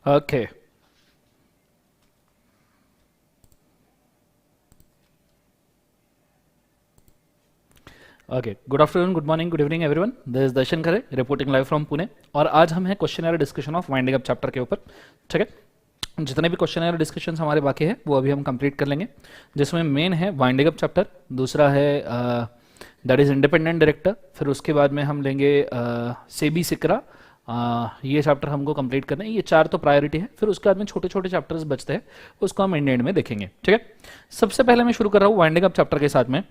Okay. Okay. Good afternoon, good morning, good evening everyone. This is Darshan Khare reporting live from Pune. और आज हम हैं question discussion of winding up chapter के ऊपर। ठीक है, जितने भी क्वेश्चन डिस्कशन हमारे बाकी है वो अभी हम कंप्लीट कर लेंगे, जिसमें मेन है वाइंडिंग अप चैप्टर, दूसरा है दैट इज इंडिपेंडेंट डायरेक्टर, फिर उसके बाद में हम लेंगे सेबी सिकरा। ये चैप्टर हमको कंप्लीट करना है, ये चार तो प्रायोरिटी है, फिर उसके बाद में छोटे छोटे चैप्टर्स बचते हैं, उसको हम एंड में देखेंगे। ठीक है, सबसे पहले मैं शुरू कर रहा हूँ वाइंडिंग अप चैप्टर के साथ में।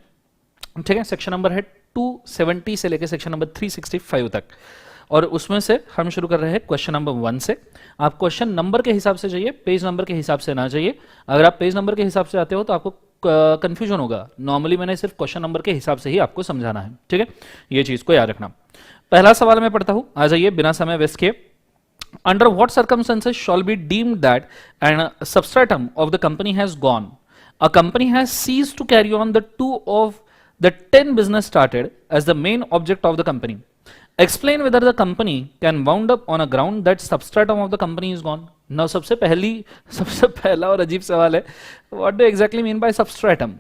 ठीक है, सेक्शन नंबर है 270 से लेकर सेक्शन नंबर 365 तक, और उसमें से हम शुरू कर रहे हैं क्वेश्चन नंबर 1 से। आप क्वेश्चन नंबर के हिसाब से जाइए, पेज नंबर के हिसाब से ना जाइए। अगर आप पेज नंबर के हिसाब से आते हो तो आपको कंफ्यूजन होगा। नॉर्मली मैंने सिर्फ क्वेश्चन नंबर के हिसाब से ही आपको समझाना है। ठीक है, ये चीज को याद रखना। पहला सवाल मैं पढ़ता हूं, आ जाइए बिना समय वेस्ट किए। Under what circumstances shall be deemed that an substratum of the company has gone? A company has ceased to carry on the two of the 10 business started as the main object of the company. Explain whether the company can wound up on a ground that substratum of the company is gone. Now सबसे पहला और अजीब सवाल है, what do you exactly mean by substratum?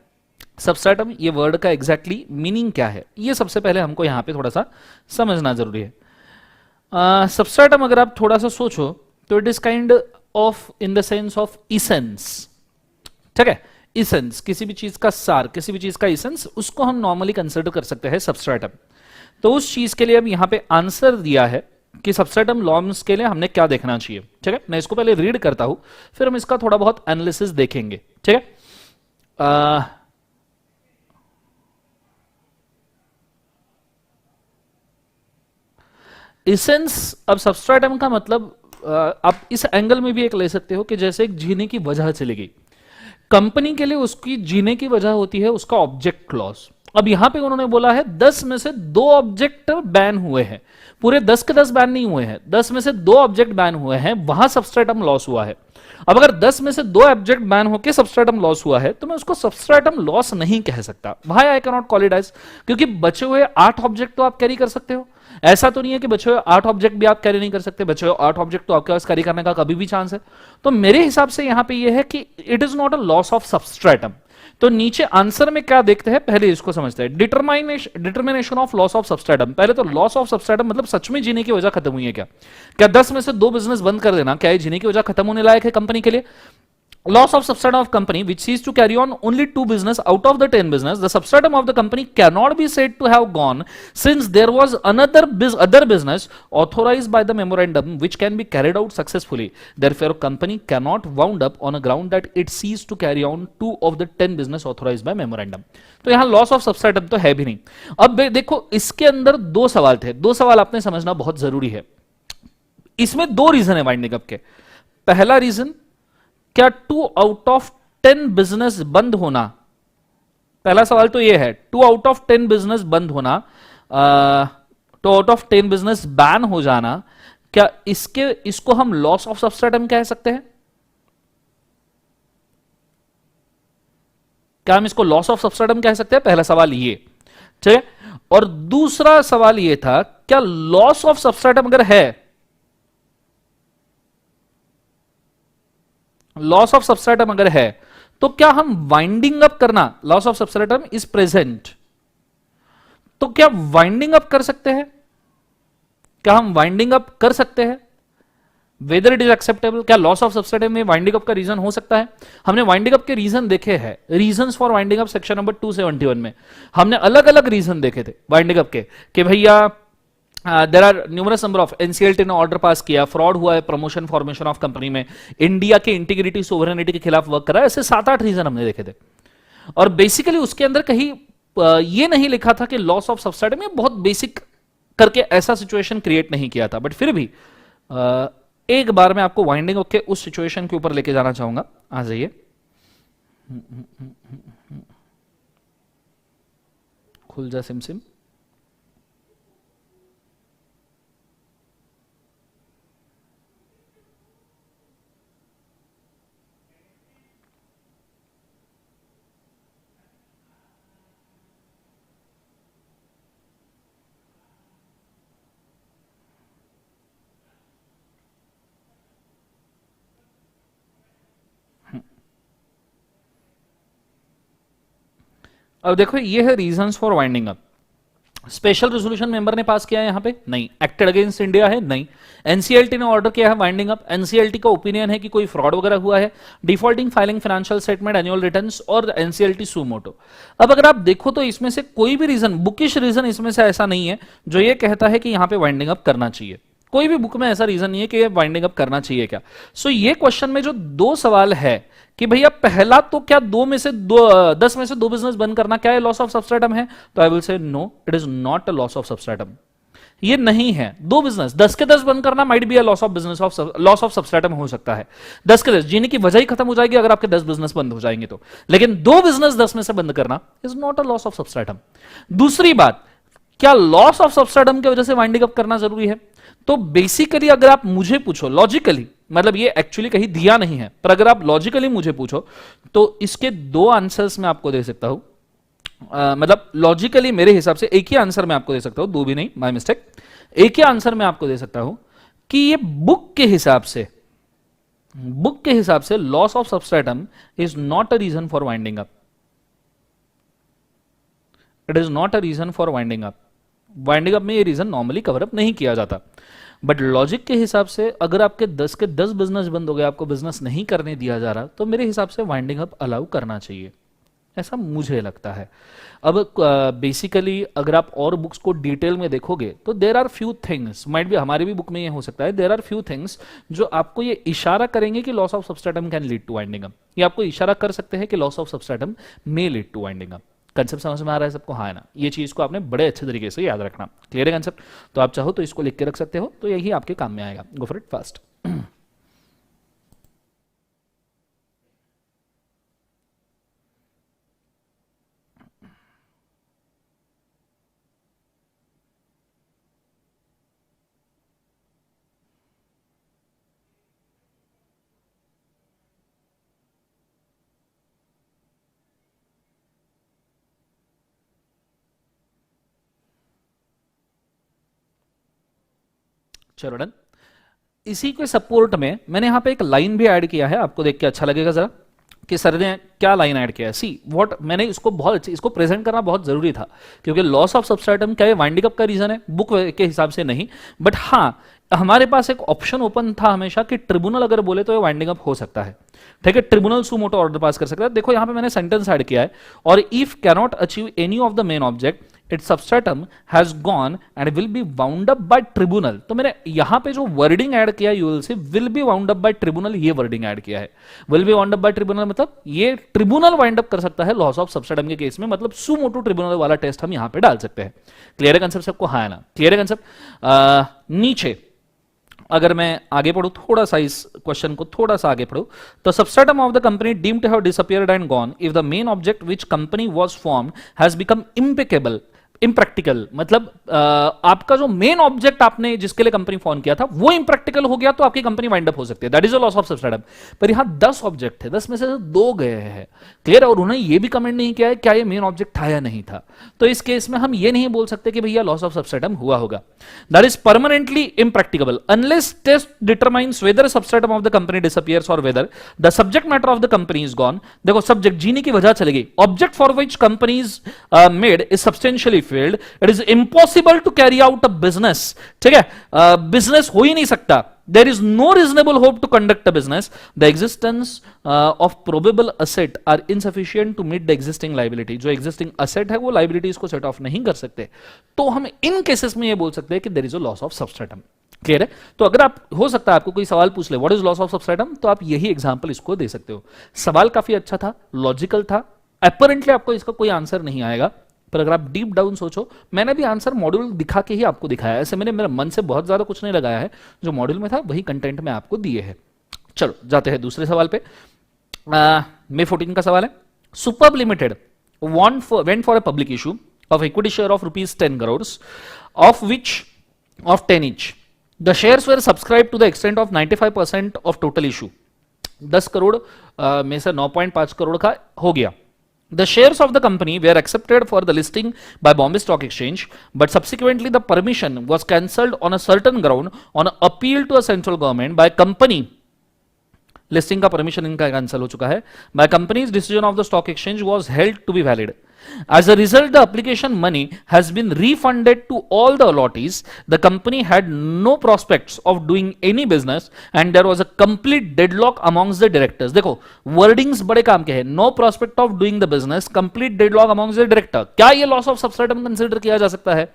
Substratum ये word का exactly meaning क्या है, ये सबसे पहले हमको यहां पे थोड़ा सा समझना जरूरी है। सबस्ट्रेटम अगर आप थोड़ा सा सोचो तो it is kind of in the sense of essence. ठीक है, इसेंस किसी भी चीज का सार, किसी भी चीज का इसेंस, उसको हम नॉर्मली कंसिडर कर सकते हैं सबस्ट्रेटम। तो उस चीज के लिए अब यहां पे आंसर दिया है कि सबस्ट्रेटम लॉर्म्स के लिए हमने क्या देखना चाहिए। ठीक है, मैं इसको पहले रीड करता हूं, फिर हम इसका थोड़ा बहुत एनालिसिस देखेंगे। ठीक है, इसेंस, अब सबस्ट्रेटम का मतलब आप इस एंगल में भी एक ले सकते हो कि जैसे एक जीने की वजह चली गई, कंपनी के लिए उसकी जीने की वजह होती है उसका ऑब्जेक्ट क्लॉज। अब यहां पे उन्होंने बोला है 10 में से 2 ऑब्जेक्ट बैन हुए हैं, पूरे 10 के 10 बैन नहीं हुए हैं, 10 में से 2 ऑब्जेक्ट बैन हुए हैं, वहां सबस्ट्रेटम लॉस हुआ है। अब अगर 10 में से 2 ऑब्जेक्ट बैन होकर सबस्ट्रेटम लॉस हुआ है तो मैं उसको सबस्ट्रेटम लॉस नहीं कह सकता। भाई I can not call it as, क्योंकि बचे हुए 8 ऑब्जेक्ट तो आप कैरी कर सकते हो। ऐसा तो नहीं है कि बचे हुए 8 ऑब्जेक्ट भी आप कैरी नहीं कर सकते, बचे हुए 8 ऑब्जेक्ट तो आपके पास कैरी करने का कभी भी चांस है। तो मेरे हिसाब से यहां पे ये है कि it is not a loss of substratum. तो नीचे आंसर में क्या देखते हैं, पहले इसको समझते हैं। Determination of loss of substratum. पहले तो लॉस ऑफ सबस्ट्रेटम मतलब सच में जीने की वजह खत्म हुई है क्या? क्या 10 में से 2 बिजनेस बंद कर देना क्या ये जीने की वजह खत्म होने लायक है कंपनी के लिए? Loss of substratum of company which ceased to carry on only 2 business out of the 10 business, the substratum of the company cannot be said to have gone since there was other business authorized by the memorandum which can be carried out successfully. Therefore company cannot wound up on a ground that it ceased to carry on 2 of the 10 business authorized by memorandum. तो यहां loss of substratum तो है भी नहीं। अब देखो इसके अंदर 2 सवाल थे, 2 सवाल आपने समझना बहुत जरूरी है। इसमें 2 रीजन है वाइंडिंग अप के। पहला रीजन, क्या 2 आउट ऑफ 10 बिजनेस बंद होना, पहला सवाल तो यह है, 2 आउट ऑफ 10 बिजनेस बंद होना, 2 आउट ऑफ 10 बिजनेस बैन हो जाना, क्या इसको हम लॉस ऑफ सबस्ट्रेटम कह सकते हैं? क्या हम इसको लॉस ऑफ सबस्ट्रेटम कह सकते हैं? पहला सवाल ये। ठीक है, और दूसरा सवाल यह था, क्या लॉस ऑफ सबस्ट्रेटम अगर है, लॉस ऑफ सबस्ट्रेटम अगर है, तो क्या हम वाइंडिंग अप करना, loss of substratum is present, तो क्या वाइंडिंग अप कर सकते हैं? क्या हम वाइंडिंग अप कर सकते हैं? वेदर इट इज एक्सेप्टेबल, क्या लॉस ऑफ सबस्ट्रेटम में वाइंडिंग अप का रीजन हो सकता है? हमने वाइंडिंग अप के रीजन देखे हैं, reasons for winding up section number 271 में हमने अलग अलग रीजन देखे थे वाइंडिंग अप के, कि भैया there are numerous number of, NCLT ने ऑर्डर पास किया, फ्रॉड हुआ है प्रमोशन फॉर्मेशन ऑफ कंपनी में, इंडिया के इंटीग्रिटी सोवरेनिटी के खिलाफ वर्क करा, ऐसे 7-8 रीजन हमने देखे थे। और बेसिकली उसके अंदर कहीं ये नहीं लिखा था कि लॉस ऑफ सबस्ट्रेटम, में बहुत बेसिक करके ऐसा सिचुएशन क्रिएट नहीं किया था, बट फिर भी एक बार मैं आपको वाइंडिंग के उस सिचुएशन के ऊपर लेके जाना चाहूंगा। आ जाइए, खुल जा सिम सिम। अब देखो ये है reasons for winding up. Special resolution member ने पास किया है यहां पे? नहीं। एक्टेड अगेंस्ट इंडिया है? नहीं। एनसीएलटी ने ऑर्डर किया है वाइंडिंग अप? एनसीएलटी का ओपिनियन है कि कोई फ्रॉड वगैरह हुआ है। Defaulting filing financial statement annual returns और एनसीएलटी सुमोटो। अब अगर आप देखो तो इसमें से कोई भी रीजन, बुकिश रीजन इसमें से ऐसा नहीं है जो ये कहता है कि यहां पे वाइंडिंग अप करना चाहिए। कोई भी बुक में ऐसा रीजन नहीं है कि ये वाइंडिंग अप करना चाहिए क्या। सो ये क्वेश्चन में जो दो सवाल है कि भैया पहला तो क्या दो में से दो 10 में से दो बिजनेस बंद करना क्या है लॉस ऑफ सबस्ट्रेटम है, तो I will say no, it is not a loss of substratum. ये नहीं है। दो बिजनेस 10 के 10 बंद करना might be a loss of business of loss of substratum हो सकता है। 10 के 10 जीने की वजह ही खत्म हो जाएगी अगर आपके 10 बिजनेस बंद हो जाएंगे तो, लेकिन दो बिजनेस 10 में से बंद करना is not a loss of substratum. दूसरी बात, क्या लॉस ऑफ सबस्ट्रेटम की वजह से वाइंडिंग अप करना जरूरी है? तो बेसिकली अगर आप मुझे पूछो लॉजिकली, मतलब ये एक्चुअली कहीं दिया नहीं है, पर अगर आप लॉजिकली मुझे पूछो तो इसके दो आंसर्स मैं आपको दे सकता हूं। मतलब लॉजिकली मेरे हिसाब से एक ही आंसर मैं आपको दे सकता हूं, दो भी नहीं, माय मिस्टेक। एक ही आंसर मैं आपको दे सकता हूं कि ये बुक के हिसाब से loss of substratum is not a reason for winding up. It is not a reason for winding up. Winding up में ये रीजन नॉर्मली कवर अप नहीं किया जाता, बट लॉजिक के हिसाब से अगर आपके 10 के 10 बिजनेस बंद हो गए, आपको बिजनेस नहीं करने दिया जा रहा, तो मेरे हिसाब से वाइंडिंग अप अलाउ करना चाहिए, ऐसा मुझे लगता है। अब बेसिकली अगर आप और बुक्स को डिटेल में देखोगे तो there are few things, might भी हमारी भी बुक में ये हो सकता है, देर आर फ्यू थिंग्स जो आपको ये इशारा करेंगे कि loss of substratum can lead two winding up. ये आपको इशारा कर सकते हैं कि loss of substratum may lead two winding up. Concept समझ में आ रहा है सबको? हाँ ना, ये चीज को आपने बड़े अच्छे तरीके से याद रखना। क्लियर है कंसेप्ट? तो आप चाहो तो इसको लिख के रख सकते हो, तो यही आपके काम में आएगा। गो फॉर इट फास्ट। चलो डन। इसी के सपोर्ट में मैंने यहां पे एक लाइन भी ऐड किया है, आपको देख के अच्छा लगेगा जरा कि सर ने क्या लाइन ऐड किया है। सी व्हाट, मैंने इसको बहुत अच्छी, इसको प्रेजेंट करना बहुत जरूरी था क्योंकि लॉस ऑफ सबस्ट्रेटम क्या है वाइंडिंग अप का रीजन है, बुक के हिसाब से नहीं। बट हाँ, हमारे पास एक ऑप्शन ओपन था हमेशा कि ट्रिब्यूनल अगर बोले तो ये वाइंडिंग अप हो सकता है। ठीक है, ट्रिब्यूनल सुमोटो ऑर्डर पास कर सकता है। देखो यहां पे मैंने सेंटेंस ऐड किया है, और if cannot achieve any of the main object it substratum has gone and will be wound up by tribunal. तो मैंने यहां पे जो वर्डिंग ऐड किया you will see will be wound up by tribunal, ये वर्डिंग ऐड किया है। Will be wound up by tribunal मतलब ये ट्रिब्यूनल वाइंड अप कर सकता है लॉस ऑफ सबस्ट्रेटम के केस में, मतलब सुमोटो ट्रिब्यूनल वाला टेस्ट हम यहां पे डाल सकते हैं। क्लियर है कंसेप्ट सबको? हाँ ना, क्लियर है कंसेप्ट? नीचे अगर मैं आगे पढ़ू थोड़ा सा, इस क्वेश्चन को थोड़ा सा आगे पढ़ू, तो substratum of the company deemed to have disappeared and gone if the main object which company was formed has become impeccable, impractical. मतलब आपका जो मेन ऑब्जेक्ट आपने जिसके लिए कंपनी फॉर्म किया था वो इम्प्रैक्टिकल हो गया तो आपकी कंपनी वाइंड अप हो सकती है, that is a loss of substratum. पर यहां 10 ऑब्जेक्ट थे, 10 में से 2 गए हैं। क्लियर है? और उन्होंने ये भी कमेंट नहीं किया है क्या ये मेन ऑब्जेक्ट था या नहीं था। तो इस केस में हम ये नहीं बोल सकते कि भैया लॉस ऑफ सबस्ट्रेटम हुआ होगा। That is permanently impractical unless test determines whether substratum of the company disappears और whether the subject matter of the company is gone. देखो सब्जेक्ट जीने की वजह चली गई, object for which company is made is substantially failed, it is impossible to carry out a business. ठीक है, business हो ही नहीं सकता, there is no reasonable hope to conduct a business, the existence of probable asset are insufficient to meet the existing liability. जो existing asset है वो liabilities को सेट ऑफ नहीं कर सकते, तो हम इन केसेस में ये बोल सकते हैं कि there is a loss of substratum. Clear है? तो अगर आप, हो सकता है आपको कोई सवाल पूछ ले what is loss of substratum, तो आप यही एग्जांपल इसको दे सकते हो। सवाल काफी अच्छा था, लॉजिकल था, अपरेंटली आपको इसका कोई आंसर नहीं आएगा, पर अगर आप डीप डाउन सोचो, मैंने भी आंसर मॉड्यूल दिखा के ही आपको दिखाया, ऐसे मैंने मेरे मन से बहुत ज्यादा कुछ नहीं लगाया है, जो मॉड्यूल में था वही कंटेंट में आपको दिए हैं। चलो जाते हैं दूसरे सवाल पे। मे 14 का सवाल है, superb limited went for a public issue of equity share of rupees 10 crores of which of 10 each. The shares were subscribed to the extent of 95% of total issue. 10 crore में से 9.5 करोड़ का हो गया। The shares of the company were accepted for the listing by Bombay Stock Exchange, but subsequently the permission was cancelled on a certain ground on appeal to a central government by company. Listing का permission इनका cancel हो चुका है। By company's decision of the stock exchange was held to be valid. As a result, the application money has been refunded to all the allottees. The company had no prospects of doing any business and there was a complete deadlock amongst the directors. देखो wordings बड़े काम के हैं. No prospect of doing the business, complete deadlock amongst the director. क्या ये loss of substratum consider किया जा सकता है?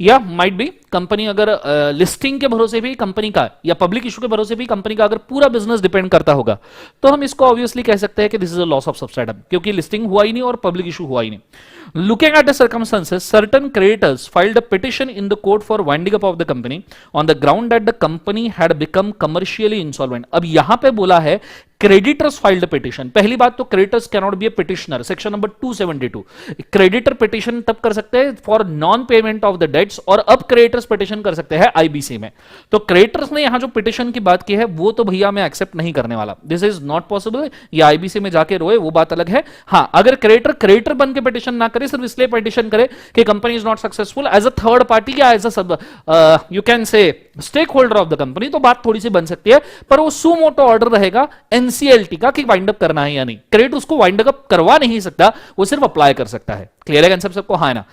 या माइट बी कंपनी अगर लिस्टिंग के भरोसे भी कंपनी का या पब्लिक इशू के भरोसे भी कंपनी का अगर पूरा बिजनेस डिपेंड करता होगा तो हम इसको ऑब्वियसली कह सकते हैं कि this is a loss of substratum, क्योंकि लिस्टिंग हुआ ही नहीं और पब्लिक इशू हुआ ही नहीं. Looking at the circumstances, certain creditors filed a petition in the court for winding up of the company on the ground that the company had become commercially insolvent. अब यहां पे बोला है creditors filed a petition. पहली बात तो creditors cannot be a petitioner. Section number 272. Creditor petition तब कर सकते हैं for non payment of the debts और अब creditors petition कर सकते हैं IBC में. तो creditors ने यहां जो petition की बात की है वो तो भैया मैं accept नहीं करने वाला. This is not possible. ये IBC में जाके रोए वो बात अलग है. हाँ, अगर creditor बन के petition ना करे, सिर्फ इसलिए petition करे कि company is not successful as a third party या as a you can say stakeholder of the company, तो बात थोड़ी सी बन सकती है, पर वो sumoto order रहेगा एनसीएलटी का कि वाइंड अप करना है या नहीं. क्रेडिट उसको वाइंड अप करवा नहीं सकता, वो सिर्फ अप्लाई कर सकता है. क्लियर है कंसेप्ट सबको? हाँ है ना.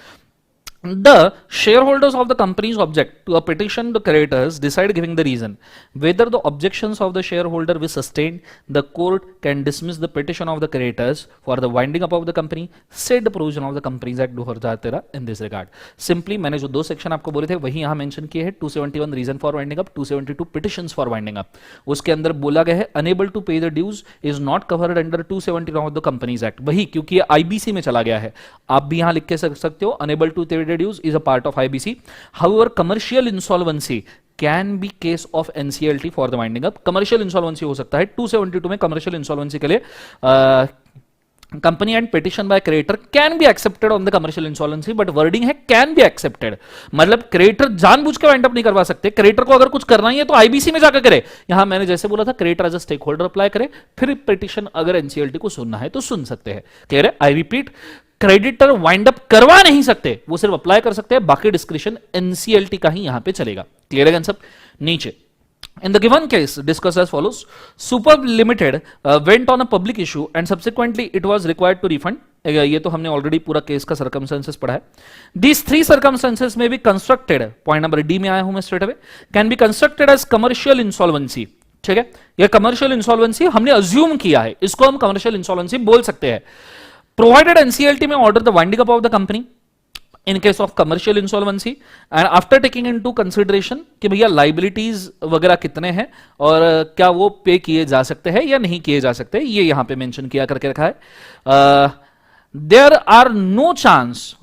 The shareholders of the companies object to a petition. The creditors decide giving the reason. Whether the objections of the shareholder will sustain, the court can dismiss the petition of the creditors for the winding up of the company. Said the provision of the Companies Act 2013 in this regard. Simply मैंने जो दो section आपको बोले थे वही यहाँ mention किए हैं. 271 reason for winding up, 272 petitions for winding up. उसके अंदर बोला गया है unable to pay the dues is not covered under 271 of the companies act. वही क्योंकि ये आईबीसी में चला गया है. आप भी यहाँ लिख के सकते हो अनेबल टू पे dues is a part of IBC. However, commercial insolvency can be case of NCLT for the winding up. Commercial insolvency हो सकता है. 272 में commercial insolvency के लिए company and petition by creditor can be accepted on the commercial insolvency, but wording है can be accepted. मतलब creditor जानबूझ के वाइंड अप नहीं करवा सकते. क्रेडिटर को अगर कुछ करना ही है तो आईबीसी में जाकर करे. यहां मैंने जैसे बोला था creditor as a stakeholder apply करे, फिर पिटिशन अगर एनसीएलटी को सुनना है तो सुन सकते हैं. क्लियर है? I repeat, creditor wind up करवा नहीं सकते, वो सिर्फ अप्लाई कर सकते हैं. बाकी डिस्क्रिप्शन एनसीएलटी का ही यहां पे चलेगा. क्लियर है कंसेप्ट? नीचे in the given case discussed as follows. Superb Limited went on a public issue and subsequently it was required to refund. ये तो हमने ऑलरेडी पूरा केस का सर्कमस्टेंसेस पढ़ा है. These three circumstances may be constructed, point number D में आया हूं मैं straight away, can be constructed as commercial insolvency. ठीक है, ये कमर्शियल इंसॉल्वेंसी हमने अज्यूम किया है, इसको हम कमर्शियल इंसॉल्वेंसी बोल सकते हैं. प्रोवाइडेड एनसीएलटी में order the winding up of the company in case of commercial insolvency and after taking into consideration कि भैया liabilities वगैरह कितने हैं और क्या वो पे किए जा सकते हैं या नहीं किए जा सकते, ये यहां पे मेंशन किया करके रखा है. there are no chance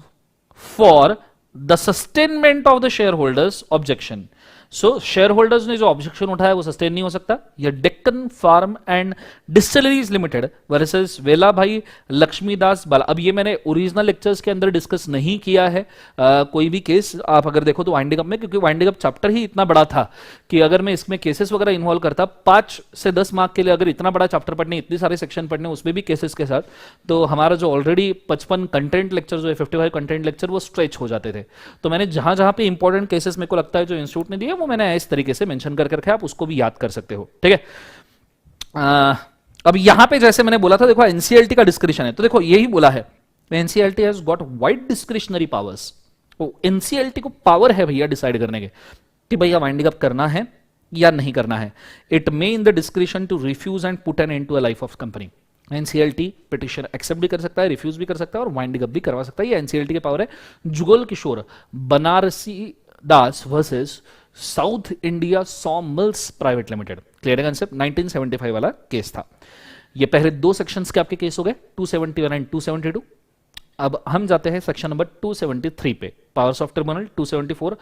for the sustainment of the shareholders objection. So share holders ने जो ऑब्जेक्शन उठाया वो सस्टेन नहीं हो सकता. ये Deccan farm and distilleries limited versus Vela Bhai Laxmidas बाला. अब ये मैंने ओरिजिनल लेक्चर्स के अंदर डिस्कस नहीं किया है कोई भी केस आप अगर देखो तो वाइंडिंग अप में, क्योंकि वाइंडिंग अप चैप्टर ही इतना बड़ा था कि अगर मैं इसमें केसेस वगैरह इन्वॉल्व करता 5 से 10 मार्क के लिए, अगर इतना बड़ा चैप्टर पढ़ने, इतने सारे सेक्शन पढ़ने, उसमें भी केसेस के साथ, तो हमारा जो ऑलरेडी 55 कंटेंट लेक्चर जो है 55 कंटेंट लेक्चर वो स्ट्रेच हो जाते थे. तो मैंने जहां जहां पे इंपॉर्टेंट केसेस मेरे को लगता है जो इंस्टीट्यूट ने दिया वो मैंने इस तरीके से मेंशन करके रखा है, आप उसको भी याद कर सकते हो. ठीक है, अब यहां पे जैसे मैंने बोला था, देखो एनसीएलटी का डिस्क्रिप्शन है, तो देखो यही बोला है NCLT has got wide discretionary powers. NCLT को पावर है भैया डिसाइड करने के कि भैया वाइंडिंग अप करना है या नहीं करना है. It may in the description to refuse and put an end to a life of company. NCLT petition accept भी कर सकता है, रिफ्यूज भी कर सकता है और वाइंडिंग अप भी करवा सकता है. ये एनसीएलटी के पावर है. Jugal Kishore Banarasi Das versus South India saw mills private limited. Clear है कंसेप्ट? 1975 वाला केस था. ये पहले दो सेक्शंस के आपके केस हो गए, 271 एंड 272. अब हम जाते हैं सेक्शन नंबर 273 पे, powers of tribunal, 274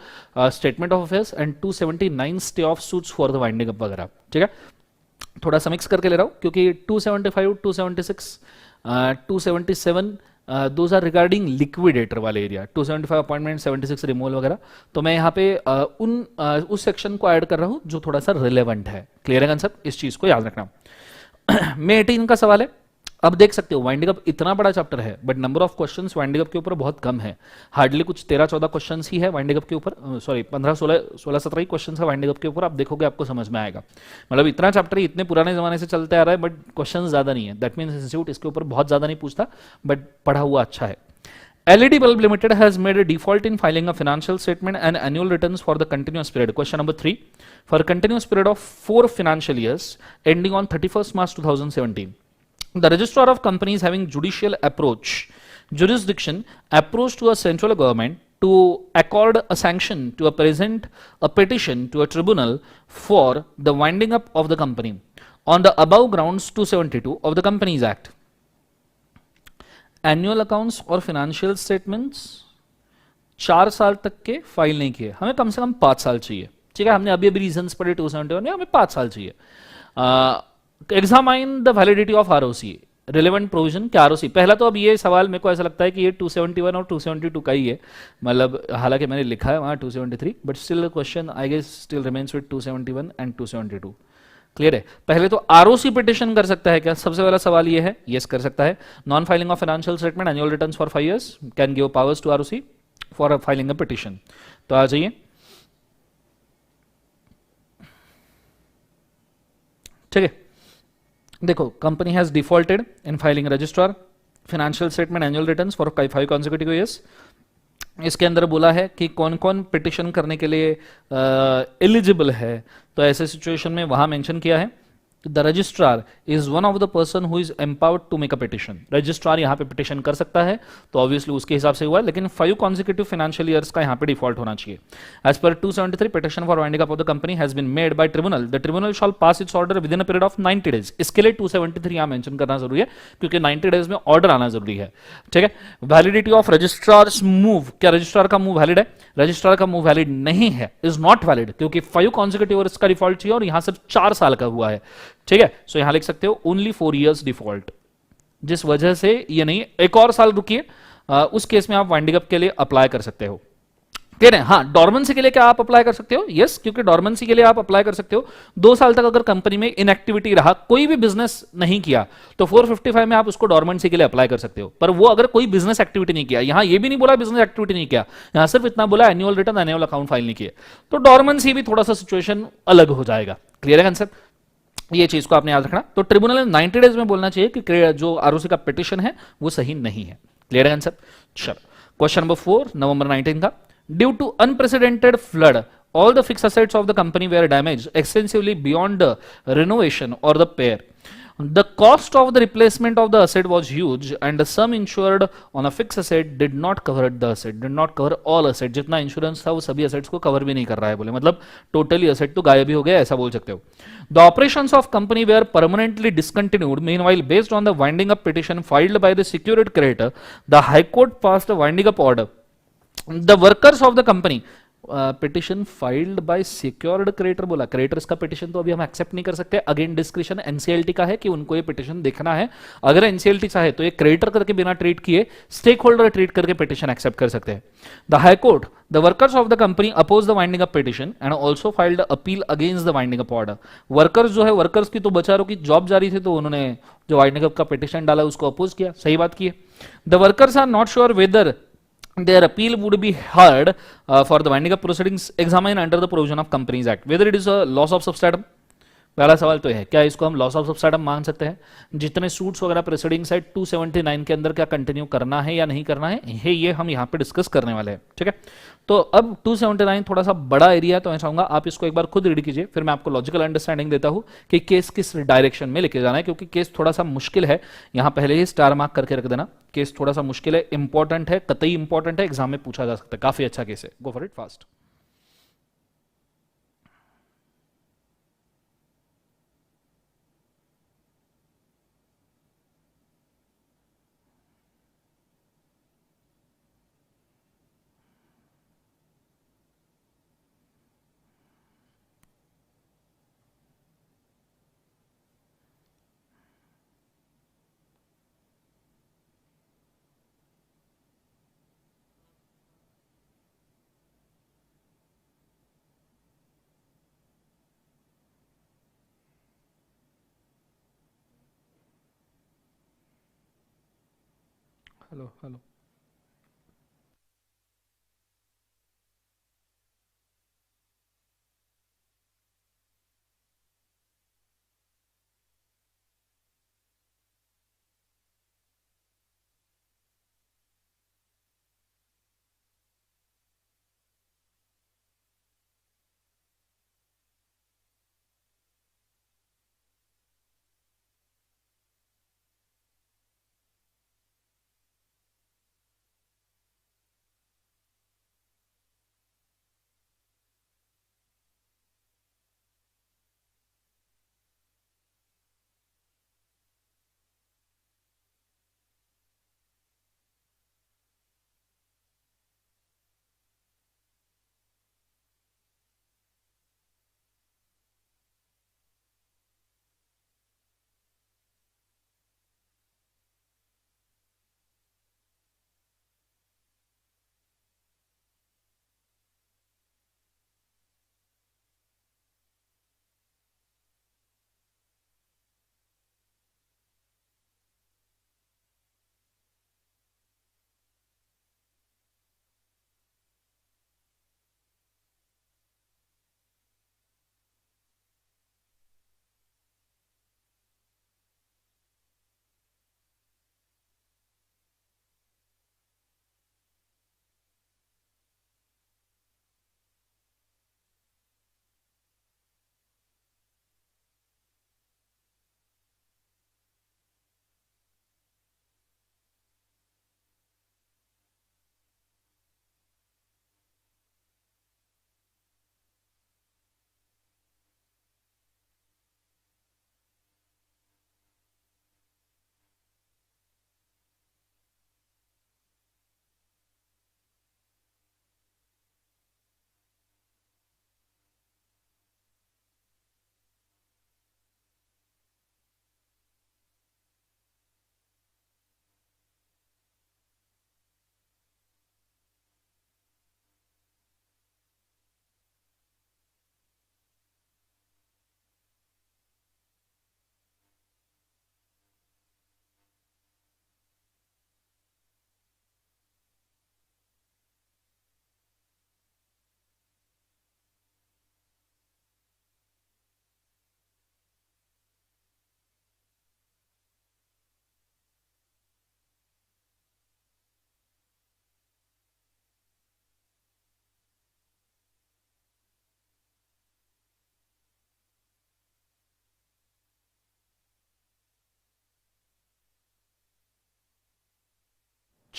statement of affairs and 279 stay of suits for the winding up वगैरह. ठीक है, थोड़ा सा मिक्स करके ले रहा हूं क्योंकि 275, 276, 277 दोज आर रिगार्डिंग लिक्विडेटर वाले एरिया, 275 अपॉइंटमेंट, 76 रिमूवल वगैरह. तो मैं यहाँ पे उस सेक्शन को ऐड कर रहा हूँ जो थोड़ा सा रिलेवेंट है. क्लियर है कंसेप्ट? इस चीज को याद रखना. मे 18 का सवाल है. अब देख सकते हो वाइंडिंग अप इतना बड़ा चैप्टर है but number of questions winding up के ऊपर बहुत कम है. हार्डली कुछ 13-14 क्वेश्चंस ही है वाइंडिंग अप के ऊपर, सॉरी 15-16-17 ही क्वेश्चंस है वाइंडिंग अप के ऊपर. आप देखोगे आपको समझ में आएगा. मतलब इतना चैप्टर इतने पुराने जमाने से चलते आ रहा है बट क्वेश्चंस ज्यादा नहीं है. दैट मीन्स इंस्टीट्यूट इसके ऊपर बहुत ज्यादा नहीं पूछता बट पढ़ा हुआ अच्छा है. LED Bulb Limited has made a default in filing a financial statement and annual returns for the continuous period. Question number 3. For a continuous period of 4 financial years ending on 31st March 2017, the registrar of companies having judicial jurisdiction approach to a central government to accord a sanction to present a petition to a tribunal for the winding up of the company on the above grounds 272 of the Companies Act. Annual accounts और financial statements 4 साल तक के file नहीं किए, हमें कम से कम 5 साल चाहिए। ठीक है, हमने अभी अभी रीजंस पढ़े 271 में, हमें 5 साल चाहिए। Examine the validity of ROC, relevant provision क्या आरओसी। पहला तो अब ये सवाल मेरे को ऐसा लगता है कि ये 271 और 272 का ही है, मतलब हालांकि मैंने लिखा है वहाँ 273, but still question I guess still remains with 271 and 272। Clear है। पहले तो आरओसी पिटिशन कर सकता है क्या, सबसे पहला सवाल ये है। यस कर सकता है। Non filing of financial statement annual returns for 5 years can give powers to ROC for filing a petition. तो आ जाइए, ठीक है। देखो, company has defaulted in filing registrar financial statement annual returns for 5 consecutive years। इसके अंदर बोला है कि कौन कौन पिटिशन करने के लिए एलिजिबल है। तो ऐसे सिचुएशन में वहां मेंशन किया है the registrar is one of the person who is empowered to make a petition. Registrar यहां पे पिटिशन कर सकता है, तो ऑब्वियसली उसके हिसाब से हुआ है, लेकिन 5 consecutive financial years का यहां पे डिफॉल्ट होना चाहिए। As per 273 petition for winding up of the company has been made by tribunal, the tribunal shall pass its order within a period of 90 days। इसके लिए 273 यहां मेंशन करना जरूरी है, क्योंकि 90 days में ऑर्डर आना जरूरी है। ठीक है। वैलिडिटी ऑफ रजिस्ट्रार्स मूव, क्या रजिस्ट्रार का मूव वैलिड है? रजिस्ट्रार का मूव वैलिड नहीं है, इज नॉट वैलिड, क्योंकि 5 consecutive years का डिफॉल्ट चाहिए और यहां सिर्फ 4 साल का हुआ है। ठीक है, सो यहां लिख सकते हो ओनली 4 years डिफॉल्ट, जिस वजह से ये नहीं। एक और साल रुकिए, उस केस में आप वाइंडिंग अप के लिए अप्लाई कर सकते हो। कह रहे हैं हाँ, डॉर्मेंसी के लिए क्या आप अप्लाई कर सकते हो? यस, क्योंकि डॉर्मेंसी के लिए आप अप्लाई कर सकते हो 2 साल तक अगर कंपनी में इनएक्टिविटी रहा, कोई भी बिजनेस नहीं किया, तो 455 में आप उसको डॉर्मेंसी के लिए अप्लाई कर सकते हो। पर वो अगर कोई बिजनेस एक्टिविटी नहीं किया, यहां ये भी नहीं बोला बिजनेस एक्टिविटी नहीं किया, यहां सिर्फ इतना बोला annual return annual account file नहीं किए, तो डॉर्मेंसी भी थोड़ा सा सिचुएशन अलग हो जाएगा। क्लियर है कंसेप्ट? ये चीज को आपने याद रखना। तो ट्रिब्यूनल ने 90 डेज में बोलना चाहिए कि जो आरओसी का पिटिशन है वो सही नहीं है। क्लियर है कंसेप्ट? चलो, क्वेश्चन नंबर 4 नवंबर 19 का। Due to unprecedented flood all the fixed assets of the company were damaged extensively beyond the renovation or the repair. The cost of the replacement of the asset was huge and the sum insured on a fixed asset did not cover the asset, did not cover all asset। जितना insurance था वो सभी assets को cover भी नहीं कर रहा है, बोले मतलब टोटली asset तो गायब ही हो गया, ऐसा बोल सकते हो। The operations of company were permanently discontinued। Meanwhile, based on the winding up petition filed by the secured creditor, the High Court passed a winding up order। The workers of the company petition filed by secured creditor बोला, creditors का petition तो अभी हम accept नहीं कर सकते। Again description NCLT का है कि उनको ये पिटिशन देखना है। अगर एनसीएलटी चाहे तो ये क्रेडिटर करके बिना ट्रीट किए स्टेक होल्डर ट्रीट करके पिटिशन एक्सेप्ट कर सकते हैं। The high court the workers of the company oppose the winding up petition and also filed appeal against the winding up order. Workers जो है, वर्कर्स की तो बेचारों की जॉब जारी थी, तो उन्होंने जो वाइंडिंग अप का पिटिशन डाला उसको अपोज किया। सही बात की है। The workers are not sure whether their appeal would be heard for the winding up proceedings examined under the provision of Companies Act, whether it is a loss of substratum। पहला सवाल तो है क्या इसको हम लॉस ऑफ सब्सटेंस मान सकते हैं? जितने सूट्स वगैरह प्रोसीडिंग्स है 279 के अंदर क्या कंटिन्यू करना है या नहीं करना है, ये हम यहाँ पे डिस्कस करने वाले हैं। ठीक है, तो अब 279 थोड़ा सा बड़ा एरिया है, तो मैं चाहूंगा आप इसको एक बार खुद रीड कीजिए, फिर मैं आपको लॉजिकल अंडरस्टैंडिंग देता हूं कि केस किस डायरेक्शन में लेके जाना है, क्योंकि केस थोड़ा सा मुश्किल है। यहां पहले ही स्टार मार्क करके रख देना, केस थोड़ा सा मुश्किल है, इंपॉर्टेंट है, कतई इंपॉर्टेंट है, एग्जाम में पूछा जा सकता है, काफी अच्छा केस है। Go for it fast. Hello hello.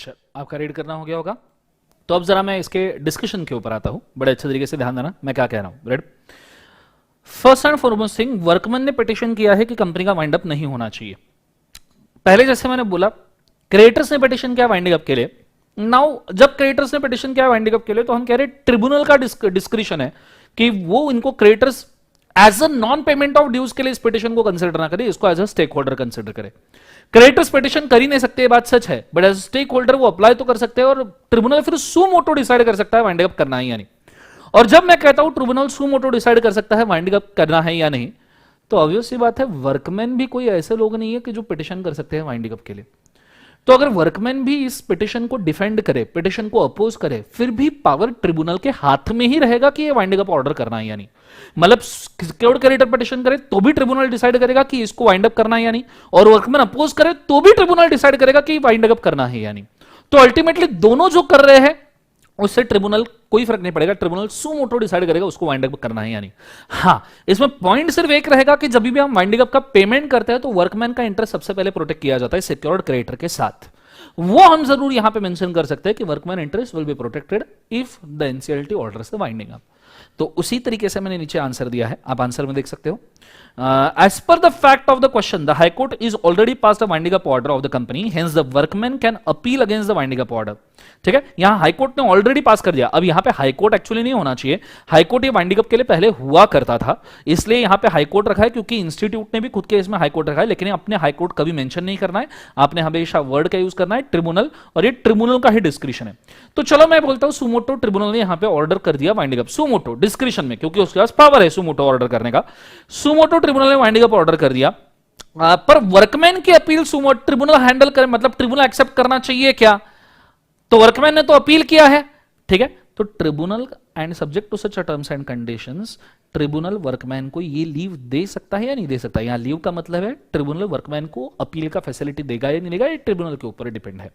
चल आपका रीड करना हो गया होगा। तो अब जरा मैं इसके डिस्कशन के ऊपर आता हूं, बड़े अच्छे तरीके से ध्यान देना मैं क्या कह रहा हूं। Red, first and foremost thing, workman ने पिटिशन किया है कि कंपनी का वाइंड अप नहीं होना चाहिए। पहले जैसे मैंने बोला, क्रेडिटर्स ने पिटिशन किया वाइंडिंग अप के लिए। नाउ जब क्रेडिटर्स ने पिटिशन किया वाइंडिंग अप के लिए, तो हम कह रहे ट्रिब्यूनल का डिस्क्रिशन है कि वो इनको creditors as a non payment of dues के लिए इस पिटिशन को कंसिडर ना करे, इसको as a stakeholder consider करे। क्रेडिटर्स पिटिशन कर ही नहीं सकते, ये बात सच है, बट एज स्टेक होल्डर वो अप्लाई तो कर सकते हैं और ट्रिब्यूनल फिर सू मोटो डिसाइड कर सकता है वाइंडिंग अप करना है या नहीं। और जब मैं कहता हूं ट्रिब्यूनल सू मोटो डिसाइड कर सकता है वाइंडिंग अप करना है या नहीं, तो ऑब्वियस सी बात है वर्कमैन भी कोई ऐसे लोग नहीं है कि जो पिटिशन कर सकते हैं वाइंडिंग अप के लिए। तो अगर वर्कमैन भी इस पिटिशन को डिफेंड करे, पिटिशन को अपोज करे, फिर भी पावर ट्रिब्यूनल के हाथ में ही रहेगा कि ये वाइंडिंग अप ऑर्डर करना है या नहीं। मतलब सिक्योर्ड क्रेडिटर पिटिशन करे तो भी ट्रिब्यूनल डिसाइड करेगा कि इसको वाइंड अप करना है या नहीं, और वर्कमैन अपोज करे तो भी ट्रिब्यूनल डिसाइड करेगा कि वाइंड अप करना है या नहीं। तो अल्टीमेटली दोनों जो कर रहे हैं उससे ट्रिब्यूनल कोई फर्क नहीं पड़ेगा, ट्रिब्यूनल सू मोटो डिसाइड करेगा उसको वाइंड अप करना है या नहीं। हाँ, इसमें पॉइंट सिर्फ एक रहेगा कि जब भी हम वाइंडिंग अप का पेमेंट करते हैं तो वर्कमैन का इंटरेस्ट सबसे पहले प्रोटेक्ट किया जाता है सिक्योर्ड क्रेडिटर के साथ। वो हम जरूर यहां पे मेंशन कर सकते हैं कि workman interest will be protected if the NCLT orders the winding up. तो उसी तरीके से मैंने नीचे आंसर दिया है, आप आंसर में देख सकते हो। As per the fact of the question, the high court is already pass the winding up order of the company, hence the workman can appeal against the winding up order. ठीक है, यहां high court ने already pass कर दिया। अब यहां पे high court actually नहीं होना चाहिए, हाई कोर्ट ये वाइंडिंग अप के लिए पहले हुआ करता था, इसलिए यहां पे हाई कोर्ट रखा है क्योंकि इंस्टीट्यूट ने भी खुद के इसमें हाई कोर्ट रखा है, लेकिन अपने हाई कोर्ट कभी मेंशन नहीं करना है, आपने हमेशा वर्ड का यूज करना है ट्रिब्यूनल, और ये ट्रिब्यूनल का ही डिस्क्रिप्शन है। तो चलो मैं बोलता हूं सुमोटो ट्रिब्यूनल ने यहां पे ऑर्डर कर दिया वाइंडिंग अप, सुमोटो डिस्क्रिप्शन में, क्योंकि उसके पास पावर है सुमोटो ऑर्डर करने का। सुमोटो ट्रिब्यूनल ने वाइंडिंग अप ऑर्डर कर दिया, पर वर्कमैन की अपील सुमोटो ट्रिब्यूनल हैंडल करे, मतलब ट्रिब्यूनल एक्सेप्ट करना चाहिए क्या? तो वर्कमैन ने तो अपील किया है, ठीक है, तो tribunal and subject to such terms and conditions, tribunal workman को ये लीव दे सकता है या नहीं दे सकता। यहां लीव का मतलब है ट्रिब्यूनल वर्कमैन को अपील का फैसिलिटी देगा या नहीं देगा, ये ट्रिब्यूनल के ऊपर डिपेंड है।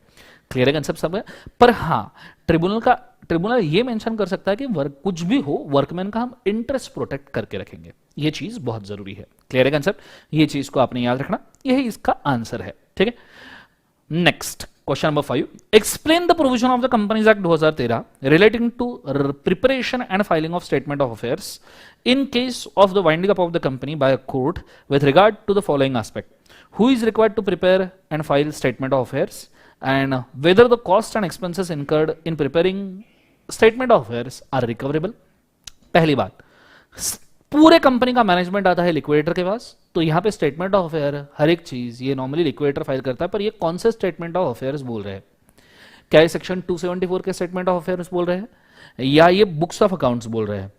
क्लियर है कंसेप्ट सब है? पर हां, ट्रिब्यूनल ये मेंशन कर सकता है कि कुछ भी हो वर्कमैन का हम इंटरेस्ट प्रोटेक्ट करके रखेंगे, ये चीज बहुत जरूरी है। क्लियर है कंसेप्ट? ये चीज को आपने याद रखना, यही इसका आंसर है। ठीक है, next question number 5, explain the provision of the companies act 2013 relating to preparation and filing of statement of affairs in case of the winding up of the company by a court with regard to the following aspect, who is required to prepare and file statement of affairs, and whether the cost and expenses incurred in preparing statement of affairs are recoverable. पहली बात, पूरे company का management आता है liquidator के पास, तो यहां पे स्टेटमेंट ऑफ अफेयर हर एक चीज ये नॉर्मली लिक्विडेटर फाइल करता है, पर ये कौन से स्टेटमेंट ऑफ अफेयर्स बोल रहे हैं? क्या ये सेक्शन 274 के स्टेटमेंट ऑफ अफेयर्स बोल रहे हैं या ये बुक्स ऑफ अकाउंट्स बोल रहे हैं?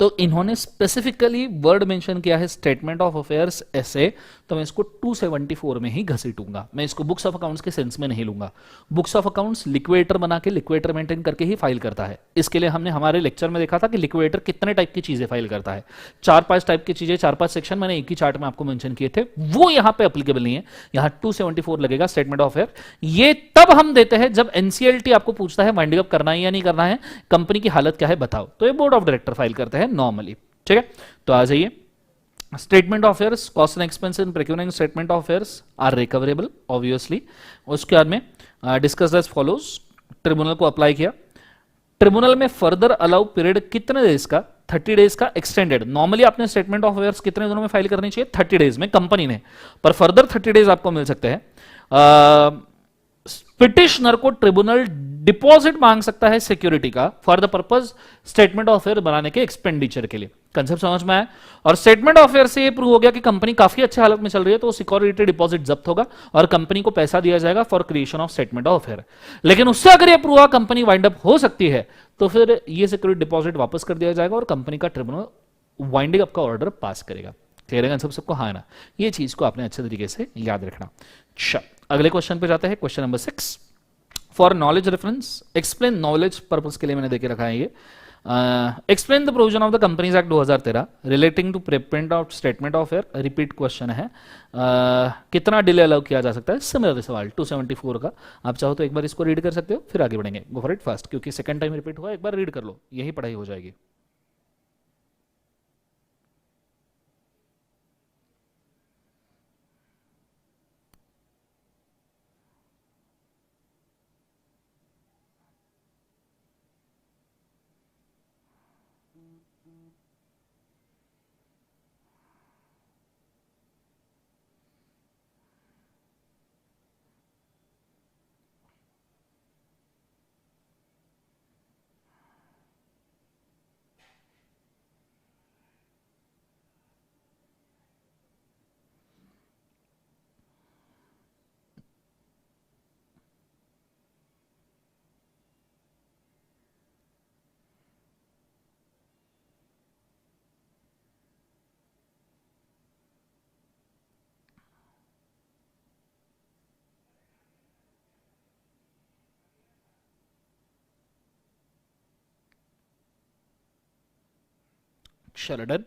तो इन्होंने स्पेसिफिकली वर्ड मेंशन किया है स्टेटमेंट ऑफ अफेयर्स ऐसे, तो मैं इसको 274 में ही घसीटूंगा, मैं इसको बुक्स ऑफ अकाउंट्स के सेंस में नहीं लूंगा। बुक्स ऑफ अकाउंट्स लिक्विडेटर बना के लिक्विडेटर मेंटेन करके ही फाइल करता है। इसके लिए हमने हमारे लेक्चर में देखा था कि लिक्विडेटर कितने टाइप की चीजें फाइल करता है, 4-5 टाइप की चीजें, 4-5 सेक्शन मैंने एक ही चार्ट में आपको मेंशन किए थे, वो यहां पे एप्लीकेबल नहीं है। यहां 274 लगेगा स्टेटमेंट ऑफ अफेयर। ये तब हम देते हैं जब एनसीएलटी आपको पूछता है वाइंडिंग अप करना है या नहीं करना है, कंपनी की हालत क्या है बताओ, तो ये बोर्ड ऑफ डायरेक्टर फाइल करते हैं नॉर्मली। ठीक है, तो आ जाइए, statement of affairs, cost and expense in procuring statement of affairs are recoverable obviously. उसके बाद में डिस्कस एज फॉलोज, ट्रिब्यूनल को अप्लाई किया, ट्रिब्यूनल में फर्दर अलाउ पीरियड कितने डेज का? 30 डेज का एक्सटेंडेड। नॉर्मली आपने स्टेटमेंट ऑफ अफेयर्स कितने दिनों में फाइल करनी चाहिए? 30 डेज में कंपनी ने, पर फर्दर 30 डेज आपको मिल सकते हैं। पिटिशनर को ट्रिब्यूनल डिपॉजिट मांग सकता है सिक्योरिटी का for the purpose statement of affair बनाने के एक्सपेंडिचर के लिए। कंसेप्ट समझ में आया? और स्टेटमेंट ऑफ अफेयर से ये प्रूव हो गया कि कंपनी काफी अच्छी हालत में चल रही है, तो सिक्योरिटी डिपॉजिट जब्त होगा और कंपनी को पैसा दिया जाएगा for creation of statement of affair. लेकिन उससे अगर ये प्रूव हुआ कंपनी वाइंड अप हो सकती है, तो फिर ये सिक्योरिटी डिपॉजिट वापस कर दिया जाएगा और कंपनी का ट्रिब्यूनल वाइंडिंग अप का ऑर्डर पास करेगा। क्लियर है सबको? हाँ ना, ये चीज को आपने अच्छे तरीके से याद रखना। अच्छा, अगले क्वेश्चन पे जाते हैं, question number 6, for knowledge reference explain, knowledge purpose के लिए मैंने देके रखा है ये, explain the provision of the companies act 2013 relating to preparement of statement of affair. Repeat question है, कितना डिले अलाउ किया जा सकता है? सिमिलर सवाल 274 का, आप चाहो तो एक बार इसको रीड कर सकते हो, फिर आगे बढ़ेंगे। गो फॉर इट फास्ट, क्योंकि सेकंड टाइम रिपीट हुआ, एक बार रीड कर लो, यही पढ़ाई हो जाएगी। चलो डन।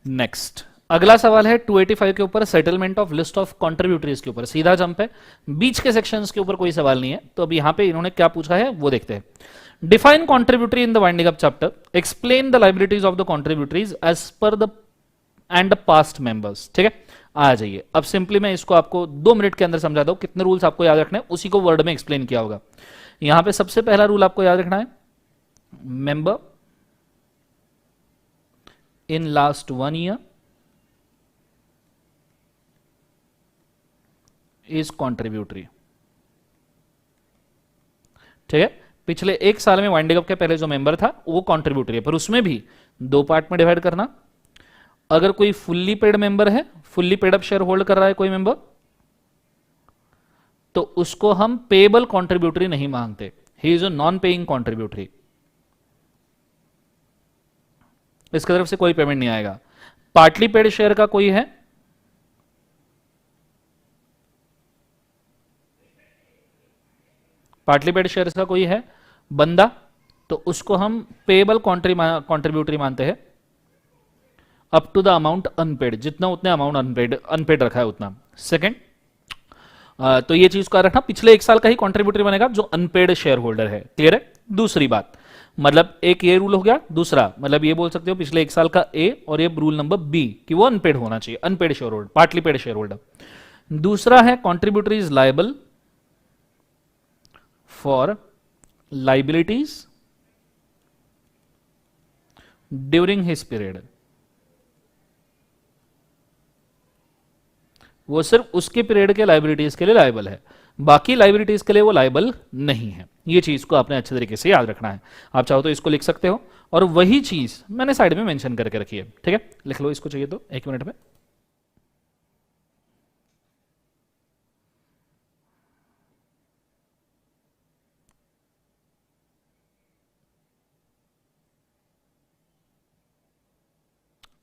नेक्स्ट अगला सवाल है 285 के ऊपर, settlement of list of contributories के ऊपर। सीधा जंप है, बीच के सेक्शंस के ऊपर कोई सवाल नहीं है। तो अब यहां पे इन्होंने क्या पूछा है वो देखते हैं। Define contributory in the winding up chapter, explain the liabilities of the contributories as per the and past members. ठीक है, आ जाइए। अब सिंपली मैं इसको आपको 2 मिनट के अंदर समझा दूं। कितने रूल्स आपको याद रखने हैं उसी को वर्ड में एक्सप्लेन किया होगा। यहां पे सबसे पहला रूल आपको याद रखना है, member in last 1 year is contributory। ठीक है, पिछले 1 साल में वाइंडिंग अप के पहले जो मेंबर था वो कॉन्ट्रीब्यूटरी है, पर उसमें भी 2 पार्ट में डिवाइड करना। अगर कोई फुल्ली पेड मेंबर है, fully paid up share hold कर रहा है कोई मेंबर, तो उसको हम पेएबल कॉन्ट्रीब्यूटरी नहीं मांगते, he is a non paying contributory, इसकी तरफ से कोई पेमेंट नहीं आएगा। पार्टली पेड शेयर का कोई है, पार्टली पेड शेयर का कोई है बंदा, तो उसको हम पेएबल कॉन्ट्रीब्यूटरी मानते हैं up to the amount unpaid, जितना उतने अमाउंट अनपेड रखा है उतना। सेकंड, तो ये चीज को रखना, पिछले 1 साल का ही कॉन्ट्रीब्यूटरी बनेगा जो अनपेड शेयर होल्डर है। क्लियर है? दूसरी बात, मतलब एक ये रूल हो गया। दूसरा मतलब ये बोल सकते हो पिछले 1 साल का ए, और ये रूल नंबर बी कि वो अनपेड होना चाहिए, unpaid shareholder, partly paid shareholder. दूसरा है contributory is liable for liabilities during his period, वो सिर्फ उसके पीरियड के लाइबिलिटीज के लिए लायबल है, बाकी लाइबिलिटीज के लिए वो लायबल नहीं है। ये चीज को आपने अच्छे तरीके से याद रखना है। आप चाहो तो इसको लिख सकते हो, और वही चीज मैंने साइड में मेंशन करके रखी है। ठीक है, लिख लो इसको, चाहिए तो 1 मिनट में।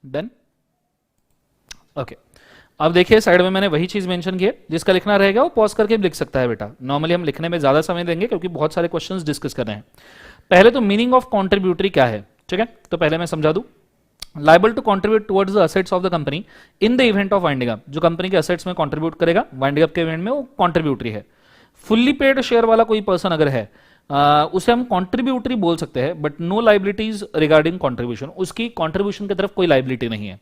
Done, okay. अब देखिए साइड में मैंने वही चीज मेंशन की है, जिसका लिखना रहेगा वो पॉज करके भी लिख सकता है बेटा। नॉर्मली हम लिखने में ज्यादा समय देंगे क्योंकि बहुत सारे क्वेश्चंस डिस्कस कर रहे हैं। पहले तो मीनिंग ऑफ कॉन्ट्रीब्यूटरी क्या है, ठीक है, तो पहले मैं समझा दूं। Liable to contribute towards the assets of the company in the event of winding up, जो कंपनी के असेट्स में कॉन्ट्रीब्यूट करेगा वाइंडिंग अप के इवेंट में, वो कॉन्ट्रीब्यूटरी है। फुल्ली पेड शेयर वाला कोई पर्सन अगर है, उसे हम कॉन्ट्रीब्यूटरी बोल सकते हैं, but no liabilities regarding contribution, उसकी कॉन्ट्रीब्यूशन की तरफ कोई लाइबिलिटी नहीं है।